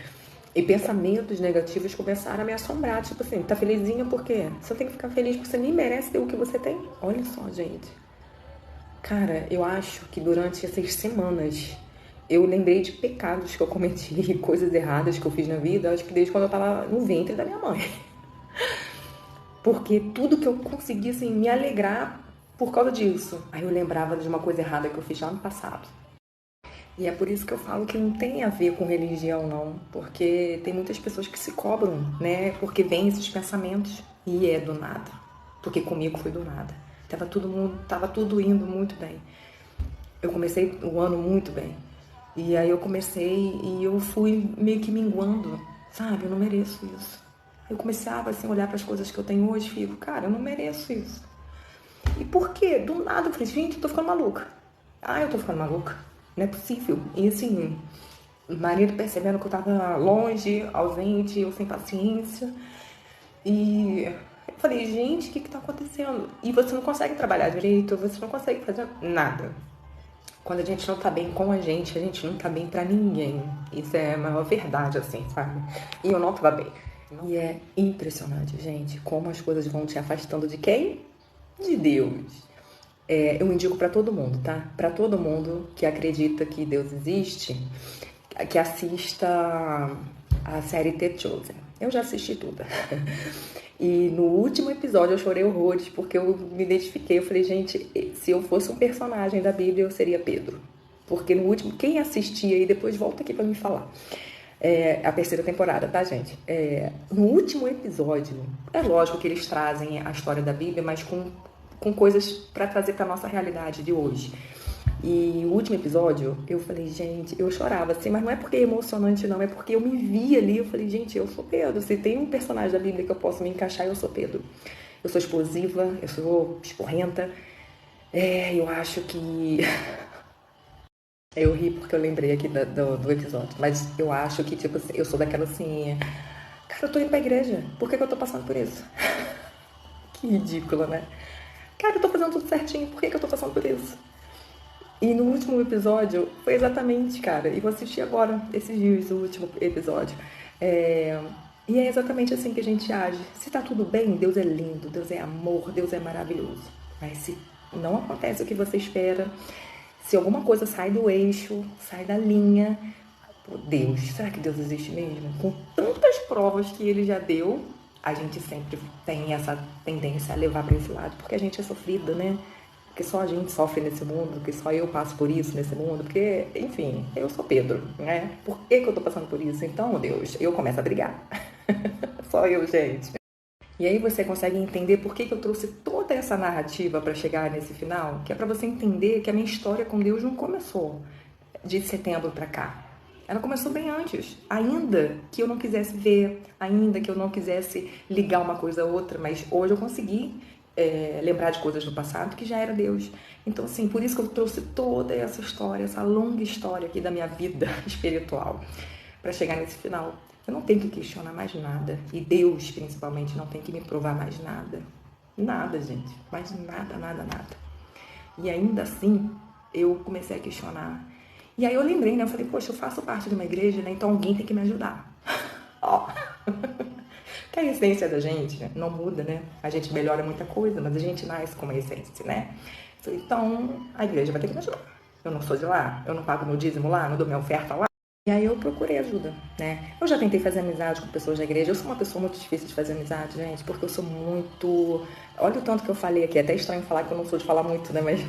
E pensamentos negativos começaram a me assombrar. Tipo assim, tá felizinha por quê? Você tem que ficar feliz porque você nem merece ter o que você tem. Olha só, gente. Cara, eu acho que durante essas semanas eu lembrei de pecados que eu cometi, coisas erradas que eu fiz na vida, acho que desde quando eu tava no ventre da minha mãe. Porque tudo que eu consegui, assim, me alegrar por causa disso. Aí eu lembrava de uma coisa errada que eu fiz lá no passado. E é por isso que eu falo que não tem a ver com religião, não. Porque tem muitas pessoas que se cobram, né? Porque vem esses pensamentos e é do nada. Porque comigo foi do nada. Tava tudo indo muito bem. Eu comecei o ano muito bem. E aí eu comecei e eu fui meio que minguando, sabe? Eu não mereço isso. Eu começava assim, a olhar para as coisas que eu tenho hoje e fico, cara, eu não mereço isso. E por quê? Do nada eu falei, gente, eu tô ficando maluca. Eu tô ficando maluca. Não é possível. E assim, o marido percebendo que eu tava longe, ausente, eu sem paciência. E eu falei, gente, o que tá acontecendo? E você não consegue trabalhar direito, você não consegue fazer nada. Quando a gente não tá bem com a gente não tá bem pra ninguém. Isso é a maior verdade, assim, sabe? E eu não tava bem. E é impressionante, gente, como as coisas vão te afastando de quem? De Deus. Eu indico para todo mundo, tá? Para todo mundo que acredita que Deus existe, que assista a série The Chosen. Eu já assisti tudo. E no último episódio eu chorei horrores, porque eu me identifiquei. Eu falei, gente, se eu fosse um personagem da Bíblia, eu seria Pedro. Porque no último, quem assistia e depois volta aqui pra me falar. A terceira temporada, tá, gente? No último episódio, é lógico que eles trazem a história da Bíblia, mas com coisas pra trazer pra nossa realidade de hoje. E o último episódio, eu falei, gente, eu chorava assim, mas não é porque é emocionante, não, é porque eu me vi ali, eu falei, gente, eu sou Pedro. Se tem um personagem da Bíblia que eu posso me encaixar, eu sou Pedro. Eu sou explosiva, eu sou esporrenta. Eu acho que. Eu ri porque eu lembrei aqui do episódio, mas eu acho que, tipo assim, eu sou daquela assim. Cara, eu tô indo pra igreja, por que eu tô passando por isso? Que ridícula, né? Cara, eu tô fazendo tudo certinho, por que eu tô passando por isso? E no último episódio, foi exatamente, cara, e eu assisti agora, esses dias, o último episódio. E é exatamente assim que a gente age. Se tá tudo bem, Deus é lindo, Deus é amor, Deus é maravilhoso. Mas se não acontece o que você espera, se alguma coisa sai do eixo, sai da linha, pô, Deus, será que Deus existe mesmo? Com tantas provas que ele já deu, a gente sempre tem essa tendência a levar para esse lado, porque a gente é sofrida, né? Porque só a gente sofre nesse mundo, que só eu passo por isso nesse mundo, porque, enfim, eu sou Pedro, né? Por que eu tô passando por isso? Então, Deus, eu começo a brigar. Só eu, gente. E aí você consegue entender por que eu trouxe toda essa narrativa para chegar nesse final, que é para você entender que a minha história com Deus não começou de setembro para cá. Ela começou bem antes, ainda que eu não quisesse ver, ainda que eu não quisesse ligar uma coisa a outra, mas hoje eu consegui lembrar de coisas do passado que já era Deus. Então, assim, por isso que eu trouxe toda essa história, essa longa história aqui da minha vida espiritual, para chegar nesse final. Eu não tenho que questionar mais nada, e Deus, principalmente, não tem que me provar mais nada. Nada, gente, mais nada, nada, nada. E ainda assim, eu comecei a questionar. E aí eu lembrei, né? Eu falei, poxa, eu faço parte de uma igreja, né? Então alguém tem que me ajudar. Ó, que a essência da gente, né, não muda, né? A gente melhora muita coisa, mas a gente nasce com uma essência, né? Então, a igreja vai ter que me ajudar. Eu não sou de lá, eu não pago meu dízimo lá, não dou minha oferta lá. E aí eu procurei ajuda, né? Eu já tentei fazer amizade com pessoas da igreja. Eu sou uma pessoa muito difícil de fazer amizade, gente, porque eu sou muito... Olha o tanto que eu falei aqui, é até estranho falar que eu não sou de falar muito, né? Mas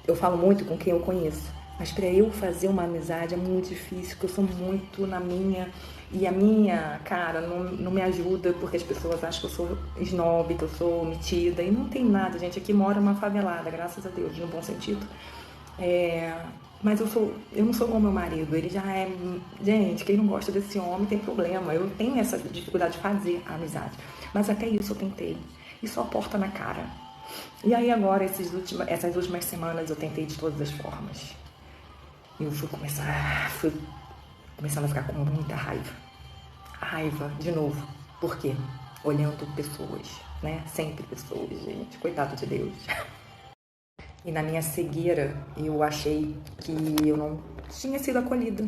eu falo muito com quem eu conheço. Mas para eu fazer uma amizade é muito difícil, porque eu sou muito na minha... E a minha cara não me ajuda, porque as pessoas acham que eu sou snob, que eu sou metida. E não tem nada, gente. Aqui mora uma favelada, graças a Deus, no bom sentido. Mas eu não sou como meu marido, ele já é... Gente, quem não gosta desse homem tem problema. Eu tenho essa dificuldade de fazer a amizade. Mas até isso eu tentei. E só porta na cara. E aí agora, essas últimas semanas, eu tentei de todas as formas. Eu fui começando a ficar com muita raiva. Raiva, de novo. Por quê? Olhando pessoas, né? Sempre pessoas, gente. Coitado de Deus. E na minha cegueira, eu achei que eu não tinha sido acolhida.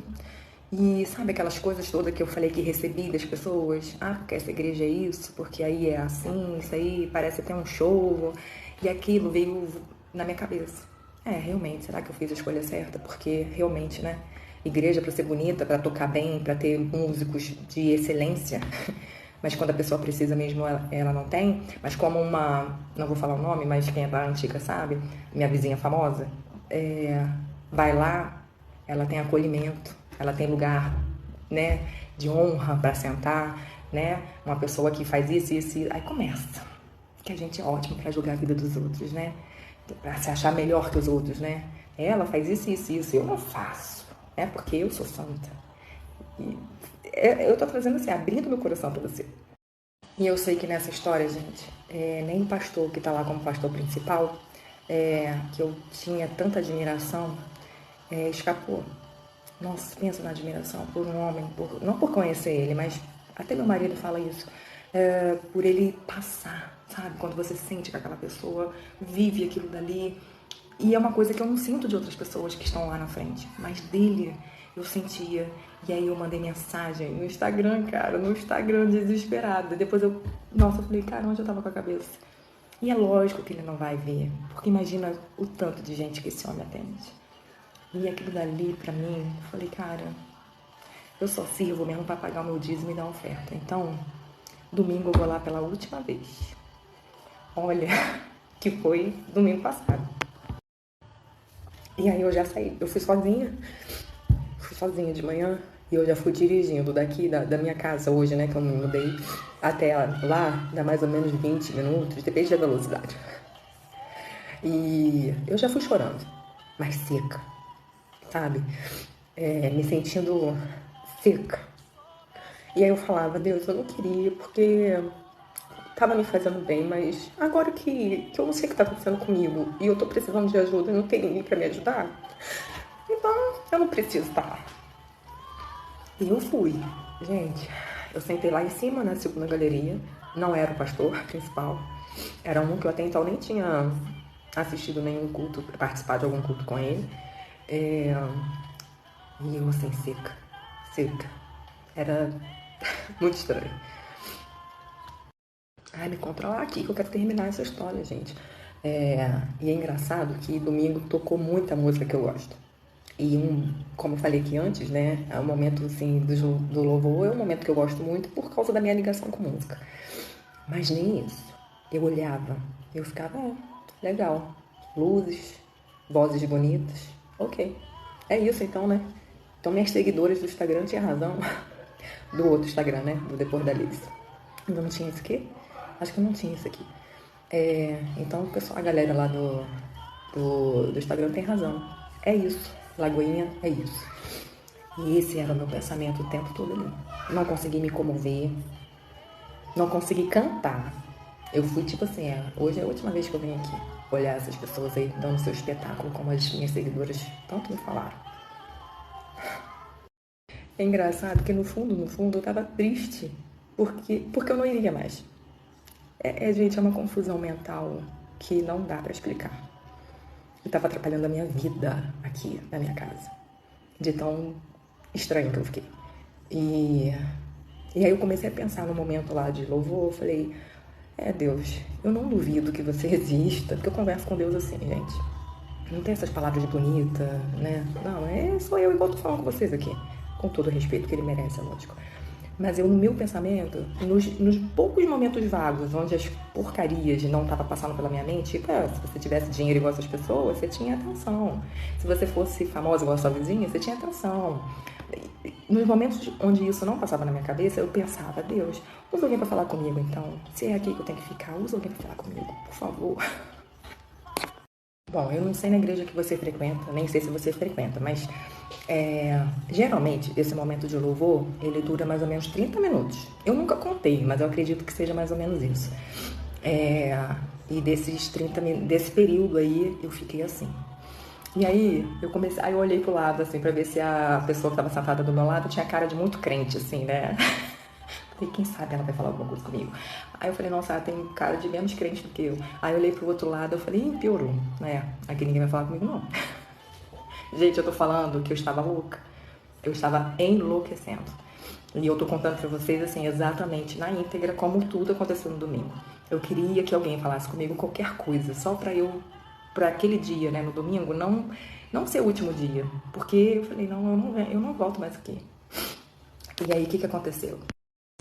E sabe aquelas coisas todas que eu falei que recebi das pessoas? Ah, porque essa igreja é isso, porque aí é assim, isso aí parece até um show. E aquilo veio na minha cabeça. Realmente, será que eu fiz a escolha certa? Porque realmente, né? Igreja para ser bonita, para tocar bem, para ter músicos de excelência. Mas quando a pessoa precisa mesmo, ela não tem. Mas como não vou falar o nome, mas quem é da antiga sabe, minha vizinha famosa, vai lá, ela tem acolhimento, ela tem lugar, né, de honra para sentar, né? Uma pessoa que faz isso, aí começa. Que a gente é ótimo para julgar a vida dos outros, né? Para se achar melhor que os outros, né? Ela faz isso, eu não faço, né? Porque eu sou santa. E eu tô trazendo assim, abrindo meu coração pra você. E eu sei que nessa história, gente, nem o pastor que tá lá como pastor principal, que eu tinha tanta admiração, escapou. Nossa, pensa na admiração por um homem, não por conhecer ele, mas até meu marido fala isso, por ele passar, sabe? Quando você sente que aquela pessoa vive aquilo dali. E é uma coisa que eu não sinto de outras pessoas que estão lá na frente, mas dele eu sentia. E aí eu mandei mensagem no Instagram, cara, desesperada. Depois eu falei, cara, onde eu tava com a cabeça? E é lógico que ele não vai ver, porque imagina o tanto de gente que esse homem atende. E aquilo dali, pra mim, eu falei, cara, eu só sirvo mesmo pra pagar o meu dízimo e dar oferta. Então, domingo eu vou lá pela última vez. Olha, que foi domingo passado. E aí eu já saí, eu fui sozinha de manhã e eu já fui dirigindo daqui da minha casa hoje, né, que eu me mudei, até lá, dá mais ou menos 20 minutos, depende da velocidade. E eu já fui chorando, mas seca, sabe? Me sentindo seca. E aí eu falava, Deus, eu não queria, porque tava me fazendo bem, mas agora que eu não sei o que tá acontecendo comigo e eu tô precisando de ajuda e não tem ninguém pra me ajudar, então eu não preciso estar lá. E eu fui. Gente, eu sentei lá em cima, na segunda galeria. Não era o pastor principal. Era um que eu até então nem tinha assistido nenhum culto, participado de algum culto com ele. E eu assim, seca. Seca. Era muito estranho. Ai, me controlar aqui que eu quero terminar essa história, gente. E é engraçado que domingo tocou muita música que eu gosto. E como eu falei aqui antes, né? É um momento assim do louvor, é um momento que eu gosto muito por causa da minha ligação com música. Mas nem isso. Eu olhava, eu ficava, legal. Luzes, vozes bonitas. Ok. É isso então, né? Então minhas seguidoras do Instagram tinham razão. Do outro Instagram, né? Do Depois da Liz. Ainda não tinha isso aqui? Acho que eu não tinha isso aqui. Então, o pessoal, a galera lá do Instagram tem razão. É isso. Lagoinha, é isso. E esse era o meu pensamento o tempo todo ali. Não consegui me comover. Não consegui cantar. Eu fui tipo assim, hoje é a última vez que eu venho aqui olhar essas pessoas aí dando seu espetáculo, como as minhas seguidoras tanto me falaram. É engraçado que no fundo, eu tava triste. Porque eu não iria mais. Gente, é uma confusão mental que não dá pra explicar. E tava atrapalhando a minha vida aqui na minha casa. De tão estranho que eu fiquei. E aí eu comecei a pensar no momento lá de louvor, eu falei, Deus, eu não duvido que você exista, porque eu converso com Deus assim, gente. Não tem essas palavras bonitas, né? Não, sou eu igual tô falando com vocês aqui. Com todo o respeito que ele merece, é lógico. Mas eu, no meu pensamento, nos poucos momentos vagos, onde as porcarias não estavam passando pela minha mente, tipo, se você tivesse dinheiro igual essas pessoas, você tinha atenção. Se você fosse famosa igual a sua vizinha, você tinha atenção. Nos momentos onde isso não passava na minha cabeça, eu pensava, Deus, usa alguém pra falar comigo, então. Se é aqui que eu tenho que ficar, usa alguém pra falar comigo, por favor. Bom, eu não sei na igreja que você frequenta, nem sei se você frequenta, mas geralmente esse momento de louvor, ele dura mais ou menos 30 minutos. Eu nunca contei, mas eu acredito que seja mais ou menos isso. E desse período aí, eu fiquei assim. E aí, eu olhei pro lado, assim, pra ver se a pessoa que tava sentada do meu lado tinha cara de muito crente, assim, né? Falei, quem sabe ela vai falar alguma coisa comigo. Aí eu falei, nossa, ela tem cara de menos crente do que eu. Aí eu olhei pro outro lado, eu falei, piorou, né? Aqui ninguém vai falar comigo, não. Gente, eu tô falando que eu estava louca. Eu estava enlouquecendo. E eu tô contando pra vocês, assim, exatamente na íntegra, como tudo aconteceu no domingo. Eu queria que alguém falasse comigo qualquer coisa, só pra aquele dia, né, no domingo, não ser o último dia. Porque eu falei, eu não volto mais aqui. E aí, o que que aconteceu?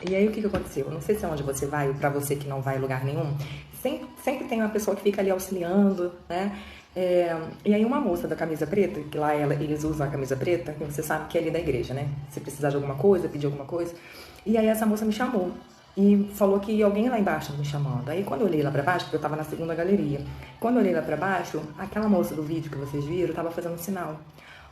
Eu não sei se é onde você vai, pra você que não vai em lugar nenhum, sempre tem uma pessoa que fica ali auxiliando, né? E aí uma moça da camisa preta, que lá eles usam a camisa preta, que você sabe que é ali da igreja, né? Se precisar de alguma coisa, pedir alguma coisa. E aí essa moça me chamou e falou que ia alguém lá embaixo me chamando. Aí quando eu olhei lá pra baixo, porque eu tava na segunda galeria, quando eu olhei lá pra baixo, aquela moça do vídeo que vocês viram tava fazendo um sinal.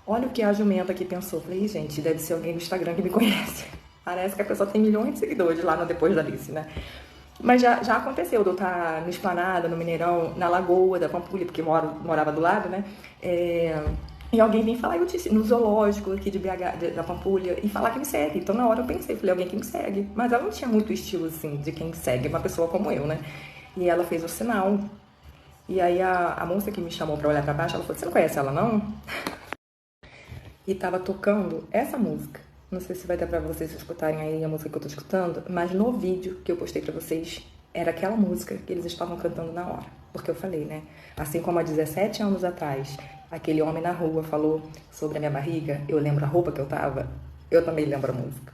Olha o que a jumenta aqui pensou. Falei, gente, deve ser alguém do Instagram que me conhece. Parece que a pessoa tem milhões de seguidores lá no Depois da Alice, né? Mas já aconteceu de eu estar no Esplanada, no Mineirão, na Lagoa da Pampulha, porque morava do lado, né? E alguém vem falar, no zoológico aqui de BH, da Pampulha, e falar que me segue. Então na hora eu pensei, falei, alguém que me segue. Mas ela não tinha muito estilo, assim, de quem segue, uma pessoa como eu, né? E ela fez o sinal. E aí a moça que me chamou pra olhar pra baixo, ela falou, você não conhece ela, não? E tava tocando essa música. Não sei se vai dar pra vocês escutarem aí a música que eu tô escutando, mas no vídeo que eu postei pra vocês, era aquela música que eles estavam cantando na hora. Porque eu falei, né? Assim como há 17 anos atrás, aquele homem na rua falou sobre a minha barriga, eu lembro a roupa que eu tava, eu também lembro a música.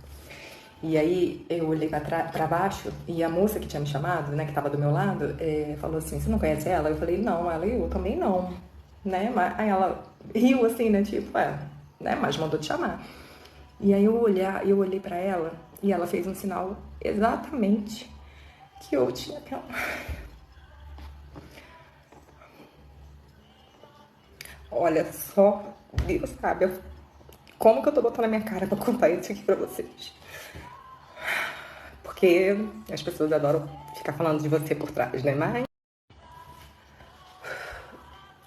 E aí eu olhei pra baixo e a moça que tinha me chamado, né, que tava do meu lado, falou assim, você não conhece ela? Eu falei, não. Ela, eu também não, né? Aí ela riu assim, né, tipo, né, mas mandou te chamar. E aí eu olhei pra ela e ela fez um sinal exatamente que eu tinha aquela... Olha só, Deus sabe como que eu tô botando a minha cara pra contar isso aqui pra vocês. Porque as pessoas adoram ficar falando de você por trás, né? Mas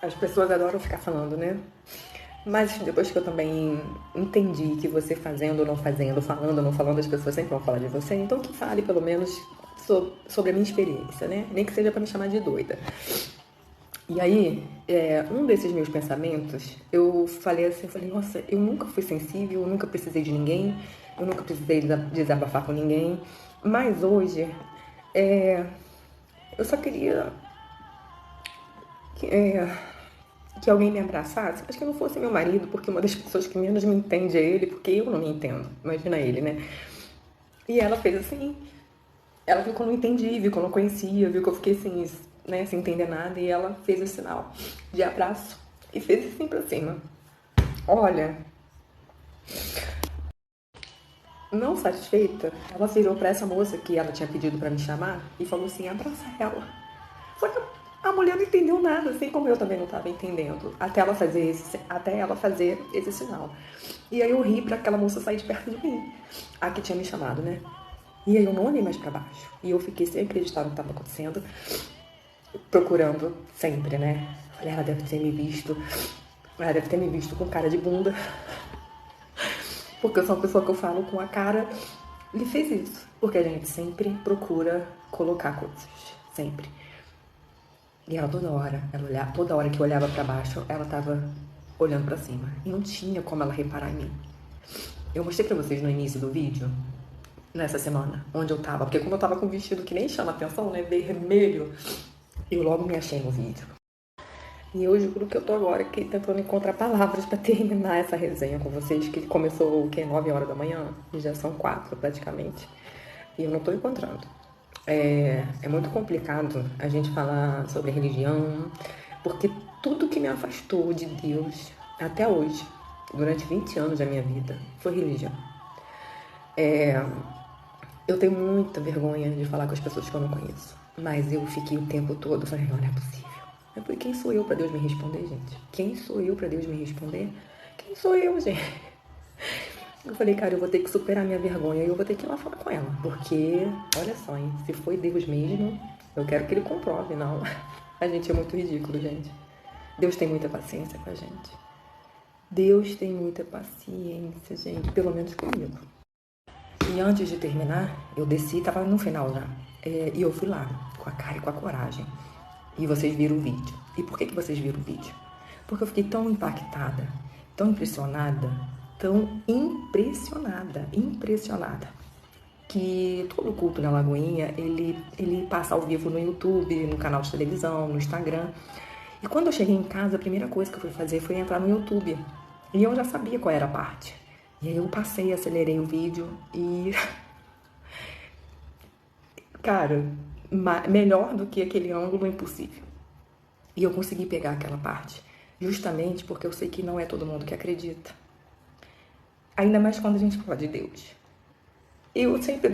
as pessoas adoram ficar falando, né? Mas depois que eu também entendi que você fazendo ou não fazendo, falando ou não falando, as pessoas sempre vão falar de você. Então que fale pelo menos sobre a minha experiência, né? Nem que seja pra me chamar de doida. E aí, um desses meus pensamentos, eu falei assim, nossa, eu nunca fui sensível, eu nunca precisei de ninguém, eu nunca precisei desabafar com ninguém, mas hoje, eu só queria que alguém me abraçasse, mas que não fosse meu marido, porque uma das pessoas que menos me entende é ele, porque eu não me entendo, imagina ele, né? E ela fez assim, ela viu que eu não entendi, viu que eu não conhecia, viu que eu fiquei assim, né, sem entender nada, e ela fez o sinal de abraço e fez assim pra cima. Olha, não satisfeita, ela virou pra essa moça que ela tinha pedido pra me chamar e falou assim, abraça ela. Só que a mulher não entendeu nada, assim como eu também não estava entendendo, até ela fazer esse sinal. E aí eu ri pra aquela moça sair de perto de mim, a que tinha me chamado, né? E aí eu não olhei mais pra baixo. E eu fiquei sem acreditar no que estava acontecendo, procurando sempre, né? Falei, ela deve ter me visto com cara de bunda. Porque eu sou uma pessoa que eu falo com a cara. Ele fez isso. Porque a gente sempre procura colocar coisas. Sempre. E ela toda hora que eu olhava pra baixo, ela tava olhando pra cima. E não tinha como ela reparar em mim. Eu mostrei pra vocês no início do vídeo, nessa semana, onde eu tava. Porque como eu tava com um vestido que nem chama atenção, né? Vermelho. Eu logo me achei no vídeo. E eu juro que eu tô agora aqui tentando encontrar palavras pra terminar essa resenha com vocês, que começou, 9 horas da manhã? E já são 4 praticamente. E eu não tô encontrando. É muito complicado a gente falar sobre religião, porque tudo que me afastou de Deus até hoje, durante 20 anos da minha vida, foi religião. Eu tenho muita vergonha de falar com as pessoas que eu não conheço, mas eu fiquei o tempo todo falando, não é possível. Eu falei, quem sou eu pra Deus me responder, gente? Quem sou eu pra Deus me responder? Quem sou eu, gente? Eu falei, cara, eu vou ter que superar minha vergonha e eu vou ter que ir lá falar com ela. Porque, olha só, hein? Se foi Deus mesmo, eu quero que ele comprove, não. A gente é muito ridículo, gente. Deus tem muita paciência com a gente. Deus tem muita paciência, gente. Pelo menos comigo. E antes de terminar, eu desci, tava no final já. E eu fui lá, com a cara e com a coragem. E vocês viram o vídeo. E por que vocês viram o vídeo? Porque eu fiquei tão impactada, tão impressionada, que todo culto na Lagoinha, ele passa ao vivo no YouTube, no canal de televisão, no Instagram. E quando eu cheguei em casa, a primeira coisa que eu fui fazer foi entrar no YouTube. E eu já sabia qual era a parte. E aí eu acelerei o vídeo e... Cara, melhor do que aquele ângulo, impossível. E eu consegui pegar aquela parte, justamente porque eu sei que não é todo mundo que acredita. Ainda mais quando a gente fala de Deus. Eu sempre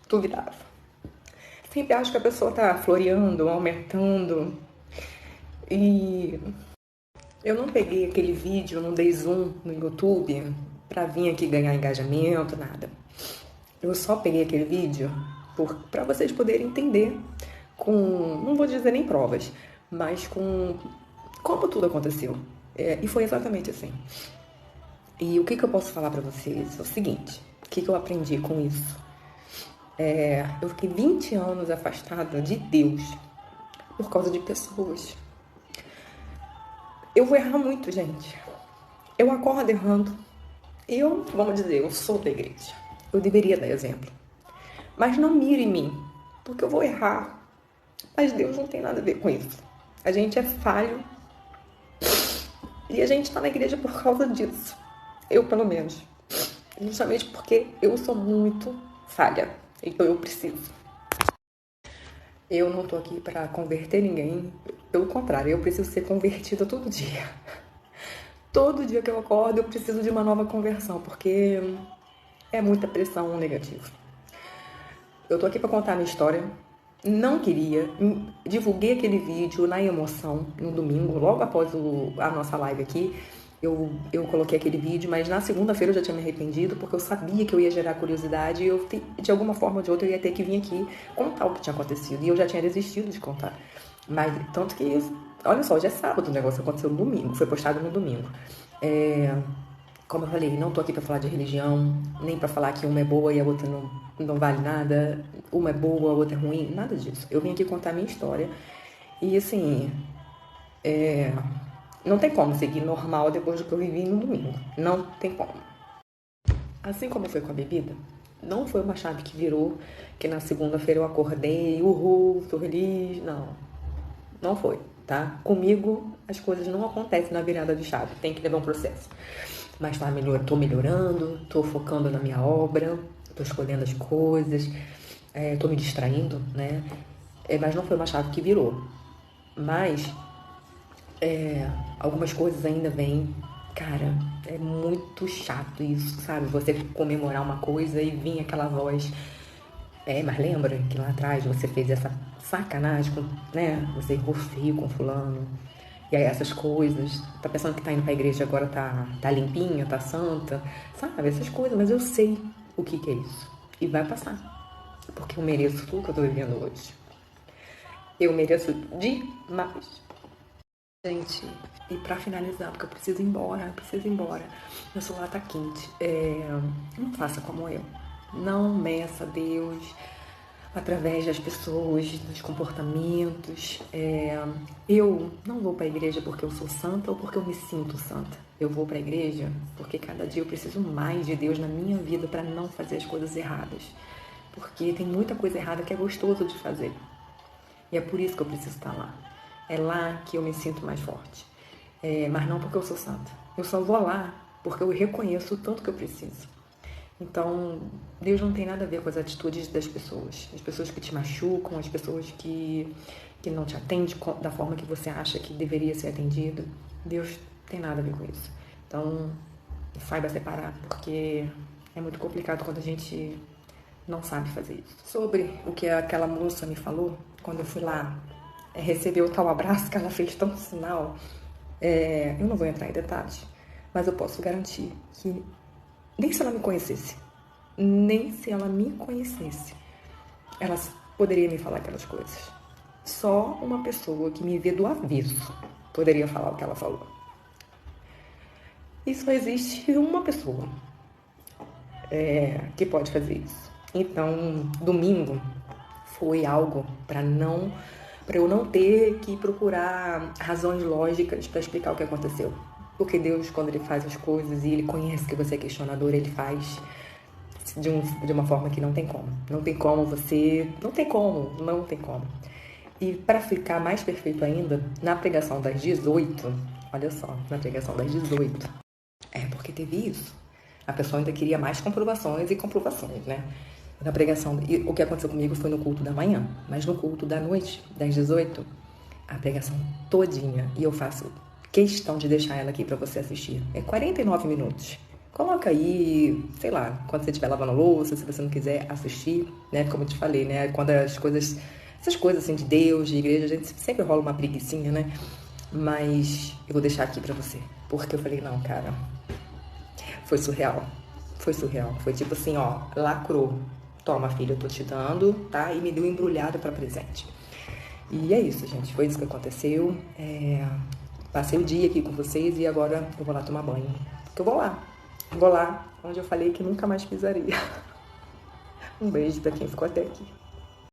duvidava. Sempre acho que a pessoa tá floreando, aumentando. E eu não peguei aquele vídeo, não dei zoom no YouTube pra vir aqui ganhar engajamento, nada. Eu só peguei aquele vídeo pra vocês poderem entender não vou dizer nem provas, mas como tudo aconteceu. E foi exatamente assim. E o que eu posso falar pra vocês é o seguinte, o que eu aprendi com isso? Eu fiquei 20 anos afastada de Deus por causa de pessoas. Eu vou errar muito, gente. Eu acordo errando. Vamos dizer, eu sou da igreja. Eu deveria dar exemplo. Mas não mire em mim, porque eu vou errar. Mas Deus não tem nada a ver com isso. A gente é falho e a gente tá na igreja por causa disso. Eu, pelo menos. Justamente porque eu sou muito falha. Então eu preciso. Eu não tô aqui pra converter ninguém. Pelo contrário, eu preciso ser convertida todo dia. Todo dia que eu acordo, eu preciso de uma nova conversão, porque é muita pressão negativa. Eu tô aqui pra contar a minha história. Não queria. Divulguei aquele vídeo na emoção, no domingo, logo após a nossa live aqui. Eu coloquei aquele vídeo, mas na segunda-feira eu já tinha me arrependido, porque eu sabia que eu ia gerar curiosidade e de alguma forma ou de outra eu ia ter que vir aqui contar o que tinha acontecido. E eu já tinha desistido de contar. Mas, tanto que, olha só, hoje é sábado, o negócio aconteceu no domingo, foi postado no domingo. Como eu falei, não tô aqui pra falar de religião, nem pra falar que uma é boa e a outra não vale nada, uma é boa, a outra é ruim, nada disso. Eu vim aqui contar a minha história e, assim, não tem como seguir normal depois do que eu vivi no domingo. Não tem como. Assim como foi com a bebida, não foi uma chave que virou, que na segunda-feira eu acordei, uhul, tô feliz, não. Não foi, tá? Comigo, as coisas não acontecem na virada de chave, tem que levar um processo. Mas tô melhorando, tô focando na minha obra, tô escolhendo as coisas, tô me distraindo, né? Mas não foi uma chave que virou. Mas algumas coisas ainda vêm. Cara, é muito chato isso, sabe? Você comemorar uma coisa e vir aquela voz. Mas lembra que lá atrás você fez essa sacanagem, né? Você errou feio com fulano. E aí essas coisas, tá pensando que tá indo pra igreja agora tá limpinha, tá santa, sabe? Essas coisas, mas eu sei o que é isso. E vai passar. Porque eu mereço tudo que eu tô vivendo hoje. Eu mereço demais. Gente, e pra finalizar, porque eu preciso ir embora, meu celular tá quente. Não faça como eu. Não meça Deus através das pessoas, dos comportamentos. Eu não vou para a igreja porque eu sou santa ou porque eu me sinto santa. Eu vou para a igreja porque cada dia eu preciso mais de Deus na minha vida para não fazer as coisas erradas. Porque tem muita coisa errada que é gostoso de fazer. E é por isso que eu preciso estar lá. É lá que eu me sinto mais forte. Mas não porque eu sou santa. Eu só vou lá porque eu reconheço o tanto que eu preciso. Então, Deus não tem nada a ver com as atitudes das pessoas. As pessoas que te machucam, as pessoas que não te atendem da forma que você acha que deveria ser atendido. Deus tem nada a ver com isso. Então, saiba separar, porque é muito complicado quando a gente não sabe fazer isso. Sobre o que aquela moça me falou, quando eu fui lá receber o tal abraço que ela fez tão sinal, eu não vou entrar em detalhes, mas eu posso garantir que nem se ela me conhecesse, ela poderia me falar aquelas coisas. Só uma pessoa que me vê do avesso poderia falar o que ela falou. E só existe uma pessoa que pode fazer isso. Então, domingo foi algo para eu não ter que procurar razões lógicas para explicar o que aconteceu. Porque Deus, quando Ele faz as coisas e Ele conhece que você é questionador, Ele faz de uma forma que não tem como. Não tem como. E para ficar mais perfeito ainda, na pregação das 18, olha só, na pregação das 18, porque teve isso. A pessoa ainda queria mais comprovações, né? Na pregação, e o que aconteceu comigo foi no culto da manhã, mas no culto da noite, das 18, a pregação todinha, e eu faço questão de deixar ela aqui pra você assistir. 49 minutos. Coloca aí, sei lá, quando você estiver lavando louça, se você não quiser assistir, né? Como eu te falei, né? Quando essas coisas assim de Deus, de igreja, a gente sempre rola uma preguicinha, né? Mas eu vou deixar aqui pra você. Porque eu falei, não, cara, foi surreal. Foi tipo assim, ó, lacrou. Toma, filha, eu tô te dando, tá? E me deu embrulhado pra presente. E é isso, gente. Foi isso que aconteceu. Passei o dia aqui com vocês e agora eu vou lá tomar banho. Porque eu vou lá onde eu falei que nunca mais pisaria. Um beijo pra quem ficou até aqui.